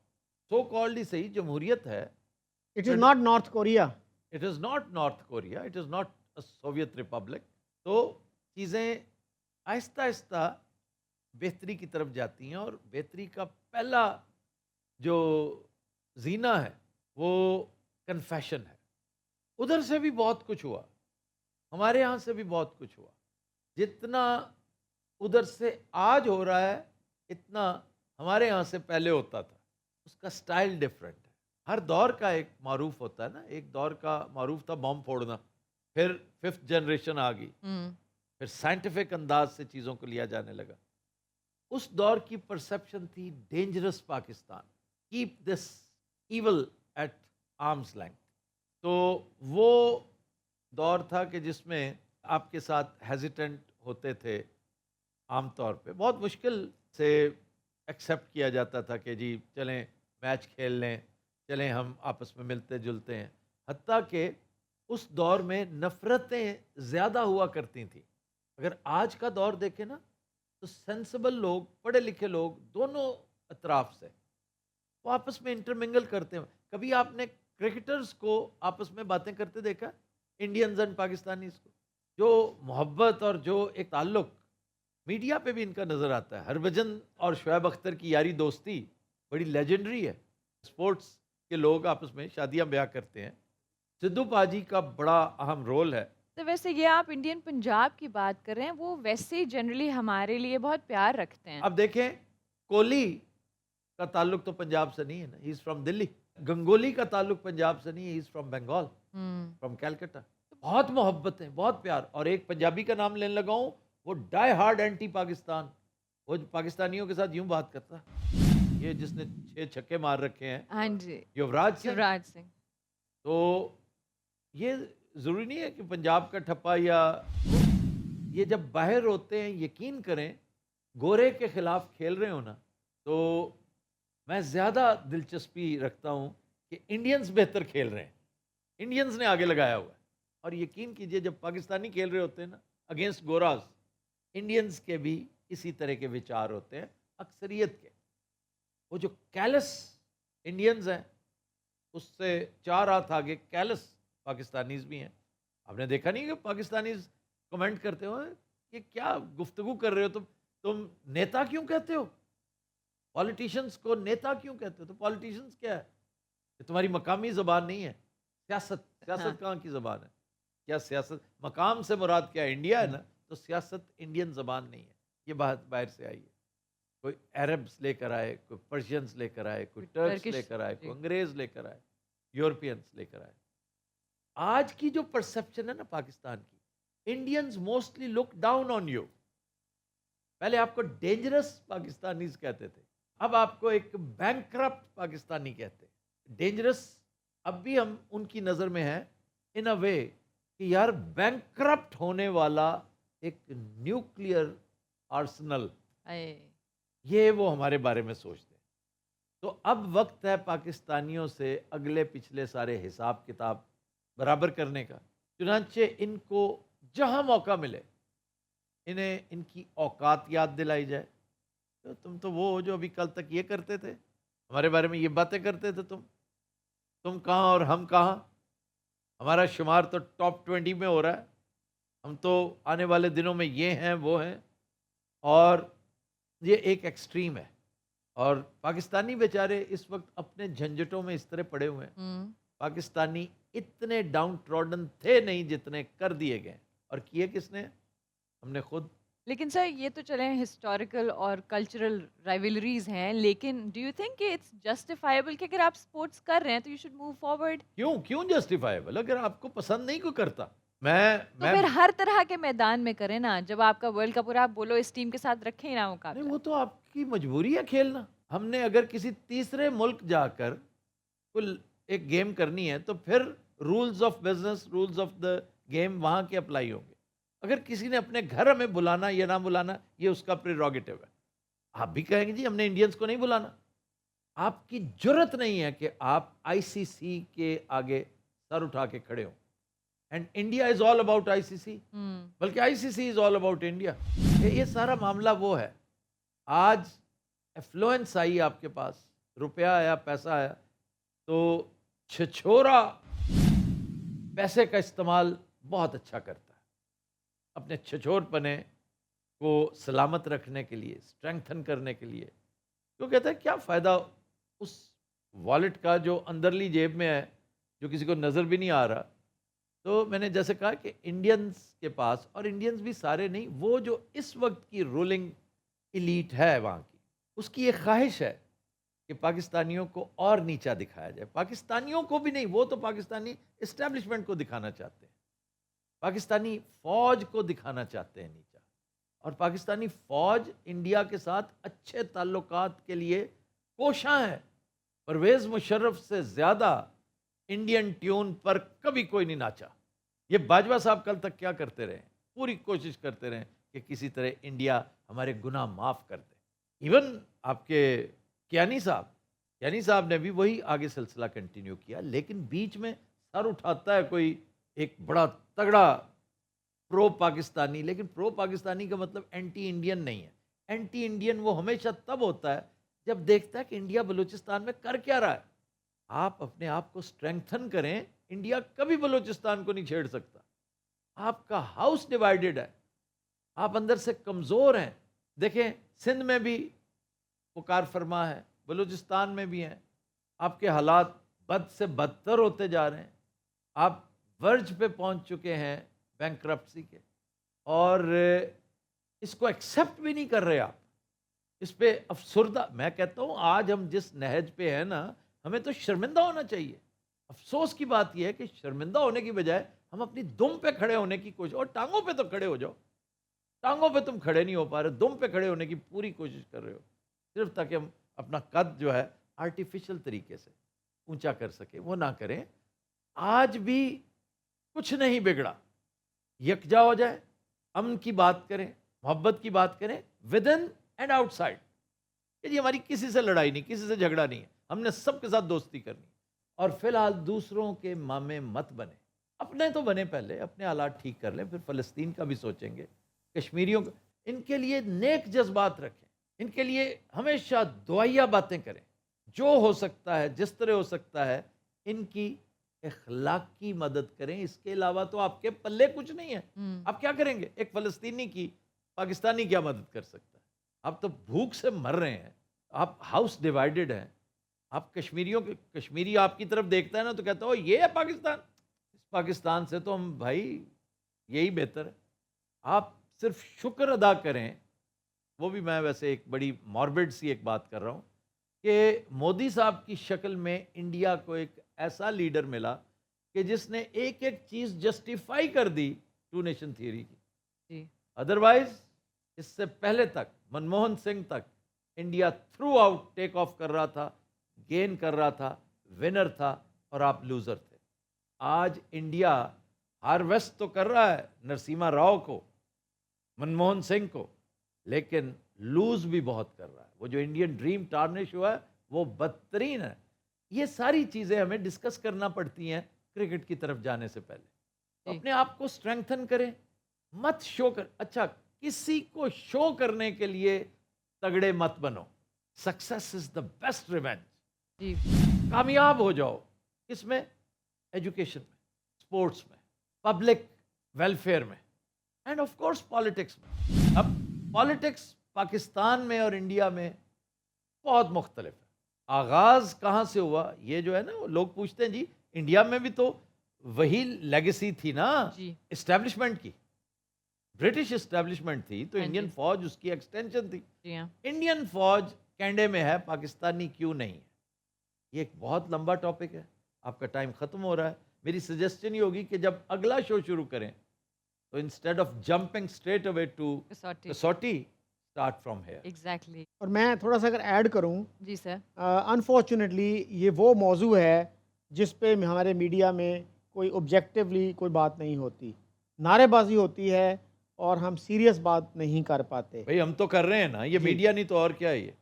S2: सो कॉल्ड ही सही जमहूरियत है।
S3: It is not north Korea.
S2: It is not north Korea, it is not a Soviet Republic. तो चीज़ें आहिस्ता आहिस्ता बेहतरी की तरफ जाती हैं, और बेहतरी का पहला जो जीना है वो कन्फेशन है। उधर से भी बहुत कुछ हुआ, हमारे यहाँ से भी बहुत कुछ हुआ। जितना उधर से आज हो रहा है इतना हमारे यहाँ से पहले होता था। उसका स्टाइल डिफरेंट है। हर दौर का एक मारूफ होता है ना। एक दौर का मारूफ था बम फोड़ना, फिर 5th जनरेशन आ गई, फिर साइंटिफिक अंदाज से चीज़ों को लिया जाने लगा। उस दौर की परसेप्शन थी dangerous Pakistan, keep this evil at arm's length. तो वो दौर था कि जिसमें आपके साथ हेजिटेंट होते थे, आमतौर पे बहुत मुश्किल से एक्सेप्ट किया जाता था कि जी चलें मैच खेल लें, चलें हम आपस में मिलते जुलते हैं। हत्ता कि उस दौर में नफ़रतें ज़्यादा हुआ करती थी। अगर आज का दौर देखें ना, तो सेंसिबल लोग, पढ़े लिखे लोग दोनों अतराफ से वो आपस में इंटरमिंगल करते हैं। कभी आपने क्रिकेटर्स को आपस में बातें करते देखा, इंडियंस एंड पाकिस्तानीज को? जो मोहब्बत और जो एक ताल्लुक मीडिया पे भी इनका नज़र आता है। हरभजन और शुएब अख्तर की यारी दोस्ती बड़ी लेजेंडरी है। स्पोर्ट्स के लोग आपस में शादियां ब्याह करते हैं। सिद्धू पाजी का बड़ा अहम रोल है।
S1: तो वैसे ये आप इंडियन पंजाब की बात कर रहे हैं, वो वैसे ही जनरली हमारे लिए बहुत प्यार रखते हैं।
S2: अब देखें, कोहली का ताल्लुक तो पंजाब से नहीं है ना, he is from Delhi. Ganguly का ताल्लुक पंजाब से नहीं है, he is from Bengal, from Calcutta. बहुत मोहब्बत है, बहुत प्यार। और एक पंजाबी का नाम लेने लगा हूँ, वो डाई हार्ड एंटी पाकिस्तान, वो पाकिस्तानियों के साथ यूं बात करता है, ये जिसने 6 छक्के मार रखे हैं,
S1: हाँ जी,
S2: युवराज सिंह।
S1: युवराज सिंह।
S2: तो ये ज़रूरी नहीं है कि पंजाब का ठप्पा, या ये जब बाहर होते हैं, यकीन करें गोरे के खिलाफ खेल रहे हो ना, तो मैं ज़्यादा दिलचस्पी रखता हूँ कि इंडियंस बेहतर खेल रहे हैं, इंडियंस ने आगे लगाया हुआ है। और यकीन कीजिए जब पाकिस्तानी खेल रहे होते हैं ना अगेंस्ट गोराज, इंडियंस के भी इसी तरह के विचार होते हैं, अक्सरियत के। वो जो कैलस इंडियंस हैं, उससे 4 हाथ आगे कैलस पाकिस्तानीज भी हैं। आपने देखा नहीं कि पाकिस्तानीज कमेंट करते हो कि क्या गुफ्तगू कर रहे हो तुम नेता क्यों कहते हो? पॉलिटिशियंस को नेता क्यों कहते हो? तो पॉलिटिशियंस क्या है? ये तुम्हारी मकामी ज़बान नहीं है। सियासत कहाँ की ज़बान है? क्या सियासत, मकाम से मुराद क्या है? इंडिया है ना, तो सियासत इंडियन ज़बान नहीं है। ये बात बाहर से आई है। कोई अरब्स लेकर आए, कोई पर्शियंस लेकर आए, कोई टर्क्स
S1: टर्किश,
S2: लेकर आए, कोई
S1: जी।
S2: अंग्रेज़ लेकर आए, यूरोपियंस लेकर आए। आज की जो परसेप्शन है ना पाकिस्तान की, Indians mostly look down on you. पहले आपको डेंजरस पाकिस्तानीज कहते थे, अब आपको एक बैंकरप्ट पाकिस्तानी कहते हैं। डेंजरस अब भी हम उनकी नज़र में है इन अ वे कि यार बैंकरप्ट होने वाला एक न्यूक्लियर आर्सेनल,
S1: अये,
S2: ये वो हमारे बारे में सोचते हैं। तो अब वक्त है पाकिस्तानियों से अगले पिछले सारे हिसाब किताब बराबर करने का। चुनांचे इनको जहां मौका मिले इन्हें इनकी औकात याद दिलाई जाए। तो तुम तो वो हो जो अभी कल तक ये करते थे, हमारे बारे में ये बातें करते थे, तुम कहाँ और हम कहाँ। हमारा शुमार तो टॉप 20 में हो रहा है, हम तो आने वाले दिनों में ये हैं वो हैं। और ये एक एक्सट्रीम है। और पाकिस्तानी बेचारे इस वक्त अपने झंझटों में इस तरह पड़े हुए हैं।
S1: हम्म,
S2: पाकिस्तानी इतने डाउन ट्रॉडन थे नहीं जितने कर दिए गए। और किए किसने? हमने खुद।
S1: लेकिन सर ये तो चले हिस्टोरिकल और कल्चरल राइवलरीज हैं, लेकिन do you think it's justifiable कि अगर आप स्पोर्ट्स कर रहे हैं तो यू शुड मूव फॉरवर्ड?
S2: क्यों क्यों जस्टिफाइबल? अगर आपको पसंद नहीं कोई करता,
S1: तो
S2: मैं
S1: फिर हर तरह के मैदान में करें ना। जब आपका वर्ल्ड कप हो रहा है, आप बोलो इस टीम के साथ रखें ही ना
S2: नहीं,
S1: मुकाबला।
S2: वो तो आपकी मजबूरी है खेलना। हमने अगर किसी तीसरे मुल्क जाकर कुल एक गेम करनी है तो फिर rules of business, rules of the game वहाँ के अप्लाई होंगे। अगर किसी ने अपने घर हमें बुलाना या ना बुलाना, ये उसका प्रेरोगेटिव है। आप भी कहेंगे जी हमने इंडियंस को नहीं बुलाना। आपकी जुर्रत नहीं है कि आप आईसीसी के आगे सर उठा के खड़े हो। And India is all about ICC, बल्कि ICC is all about India. ये सारा मामला वो है। आज एफ्लुएंस आई आपके पास, रुपया आया, पैसा आया, तो छिछोरा पैसे का इस्तेमाल बहुत अच्छा करता है अपने छिछोरपने को सलामत रखने के लिए, स्ट्रेंथन करने के लिए। तो कहता है क्या फ़ायदा उस वॉलेट का जो अंदरली जेब में है, जो किसी को नज़र भी नहीं आ रहा। तो मैंने जैसे कहा कि इंडियंस के पास, और इंडियंस भी सारे नहीं, वो जो इस वक्त की रूलिंग इलीट है वहाँ की, उसकी एक ख्वाहिश है कि पाकिस्तानियों को और नीचा दिखाया जाए। पाकिस्तानियों को भी नहीं, वो तो पाकिस्तानी इस्टेब्लिशमेंट को दिखाना चाहते हैं, पाकिस्तानी फ़ौज को दिखाना चाहते हैं नीचा। और पाकिस्तानी फ़ौज इंडिया के साथ अच्छे ताल्लुकात के लिए कोशां है। परवेज़ मुशर्रफ से ज़्यादा इंडियन ट्यून पर कभी कोई नहीं नाचा। ये बाजवा साहब कल तक क्या करते रहे? पूरी कोशिश करते रहे कि किसी तरह इंडिया हमारे गुनाह माफ़ कर दे। इवन आपके कियानी साहब ने भी वही आगे सिलसिला कंटिन्यू किया। लेकिन बीच में सर उठाता है कोई एक बड़ा तगड़ा प्रो पाकिस्तानी, लेकिन प्रो पाकिस्तानी का मतलब एंटी इंडियन नहीं है। एंटी इंडियन वो हमेशा तब होता है जब देखता है कि इंडिया बलूचिस्तान में कर क्या रहा है। आप अपने आप को स्ट्रेंथन करें, इंडिया कभी बलूचिस्तान को नहीं छेड़ सकता। आपका हाउस डिवाइडेड है, आप अंदर से कमज़ोर हैं। देखें सिंध में भी पुकार फरमा है, बलूचिस्तान में भी हैं। आपके हालात बद से बदतर होते जा रहे हैं, आप वर्ज पे पहुंच चुके हैं बैंकरप्सी के, और इसको एक्सेप्ट भी नहीं कर रहे आप। इस पे अफसुर्दा, मैं कहता हूँ आज हम जिस नहज पे हैं ना, हमें तो शर्मिंदा होना चाहिए। अफसोस की बात यह है कि शर्मिंदा होने की बजाय हम अपनी दुम पे खड़े होने की कोशिश, और टांगों पे तो खड़े हो जाओ। टांगों पे तुम खड़े नहीं हो पा रहे, दुम पे खड़े होने की पूरी कोशिश कर रहे हो, सिर्फ ताकि हम अपना कद जो है आर्टिफिशियल तरीके से ऊंचा कर सके। वो ना करें। आज भी कुछ नहीं बिगड़ा, यकजा हो जाए, अमन की बात करें, मोहब्बत की बात करें, विद इन एंड आउटसाइड। ये हमारी किसी से लड़ाई नहीं, किसी से झगड़ा नहीं है, हमने सबके साथ दोस्ती करनी। और फिलहाल दूसरों के मामे मत बने, अपने तो बने पहले, अपने हालात ठीक कर लें, फिर फ़लस्तीन का भी सोचेंगे, कश्मीरियों को, इनके लिए नेक जज्बात रखें, इनके लिए हमेशा दुआया बातें करें। जो हो सकता है, जिस तरह हो सकता है, इनकी इखलाकी मदद करें। इसके अलावा तो आपके पल्ले कुछ नहीं है। आप क्या करेंगे? एक फ़लस्तीनी की पाकिस्तानी क्या मदद कर सकता है? आप तो भूख से मर रहे हैं, आप हाउस डिवाइडेड हैं। आप कश्मीरी आपकी तरफ देखता है ना तो कहता हो ये है पाकिस्तान। इस पाकिस्तान से तो हम भाई यही बेहतर है। आप सिर्फ शुक्र अदा करें। वो भी मैं वैसे एक बड़ी मॉर्बिड सी एक बात कर रहा हूँ कि मोदी साहब की शक्ल में इंडिया को एक ऐसा लीडर मिला कि जिसने एक एक चीज़ जस्टिफाई कर दी टू नेशन थियरी की।
S1: जी
S2: अदरवाइज इससे पहले तक मनमोहन सिंह तक India throughout take off कर रहा था, गेन कर रहा था, विनर था, और आप लूजर थे। आज इंडिया हार्वेस्ट तो कर रहा है नरसिम्हा राव को, मनमोहन सिंह को, लेकिन लूज भी बहुत कर रहा है। वो जो इंडियन ड्रीम टार्निश हुआ है वो बदतरीन है। ये सारी चीज़ें हमें डिस्कस करना पड़ती हैं क्रिकेट की तरफ जाने से पहले। तो
S1: जी।
S2: अपने आप को स्ट्रेंथन करें, मत शो कर, अच्छा किसी को शो करने के लिए तगड़े मत बनो। Success is the best revenge.
S1: जी
S2: कामयाब हो जाओ किसमें? एजुकेशन में, स्पोर्ट्स में, पब्लिक वेलफेयर में, एंड ऑफ कोर्स पॉलिटिक्स में। अब पॉलिटिक्स पाकिस्तान में और इंडिया में बहुत मुख्तलिफ है। आगाज कहाँ से हुआ ये जो है ना, वो लोग पूछते हैं जी इंडिया में भी तो वही लेगेसी थी ना
S1: जी
S2: एस्टेब्लिशमेंट की, ब्रिटिश एस्टेब्लिशमेंट थी, तो
S1: हाँ
S2: इंडियन
S1: जी।
S2: फौज उसकी एक्सटेंशन थी।
S1: जी हाँ
S2: इंडियन फौज कैंडे में है, पाकिस्तानी क्यों नहीं है? ये एक बहुत लंबा टॉपिक है। आपका टाइम खत्म हो रहा है। मेरी सजेशन ये होगी कि जब अगला शो शुरू करें तो instead of jumping straight away to
S1: Kasauti
S2: Kasauti, start from here.
S1: Exactly
S3: और मैं थोड़ा सा अगर ऐड करूं,
S1: जी सर
S3: अनफॉर्चुनेटली ये वो मौजू है जिस पे हमारे मीडिया में कोई ऑब्जेक्टिवली कोई बात नहीं होती, नारेबाजी होती है और हम सीरियस बात नहीं कर पाते।
S2: भाई हम तो कर रहे हैं ना, ये
S3: जी।
S2: मीडिया नहीं तो और क्या है ये?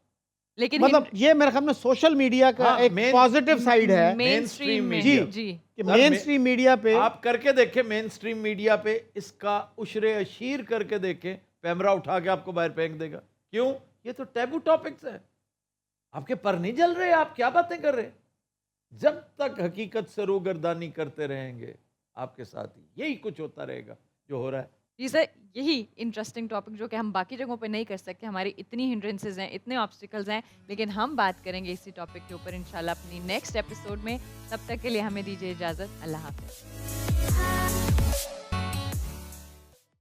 S1: लेकिन
S3: मतलब ये मेरे ख्याल में सोशल मीडिया का
S2: हाँ,
S3: एक
S2: main-
S3: पॉजिटिव साइड है
S1: मेन स्ट्रीम में
S3: जी।
S1: जी
S3: कि
S2: सर,
S3: मेन
S2: मैं-
S3: स्ट्रीम मीडिया पे
S2: आप करके देखें, मेन स्ट्रीम मीडिया पे इसका उशरे अशीर करके देखें, कैमरा उठा के आपको बाहर फेंक देगा। क्यों? ये तो टैबू टॉपिक्स है, आपके पर नहीं जल रहे, आप क्या बातें कर रहे हैं? जब तक हकीकत से रूगर्दानी करते रहेंगे आपके साथ यही कुछ होता रहेगा जो हो रहा है।
S1: जी सर, यही इंटरेस्टिंग टॉपिक जो कि हम बाकी जगहों पे नहीं कर सकते, हमारी इतनी हिंड्रेंसेस हैं, इतने ऑब्स्टिकल्स हैं, लेकिन हम बात करेंगे इसी टॉपिक के ऊपर इंशाल्लाह अपनी नेक्स्ट एपिसोड में। तब तक के लिए हमें दीजिए इजाज़त। अल्लाह हाफ़िज़।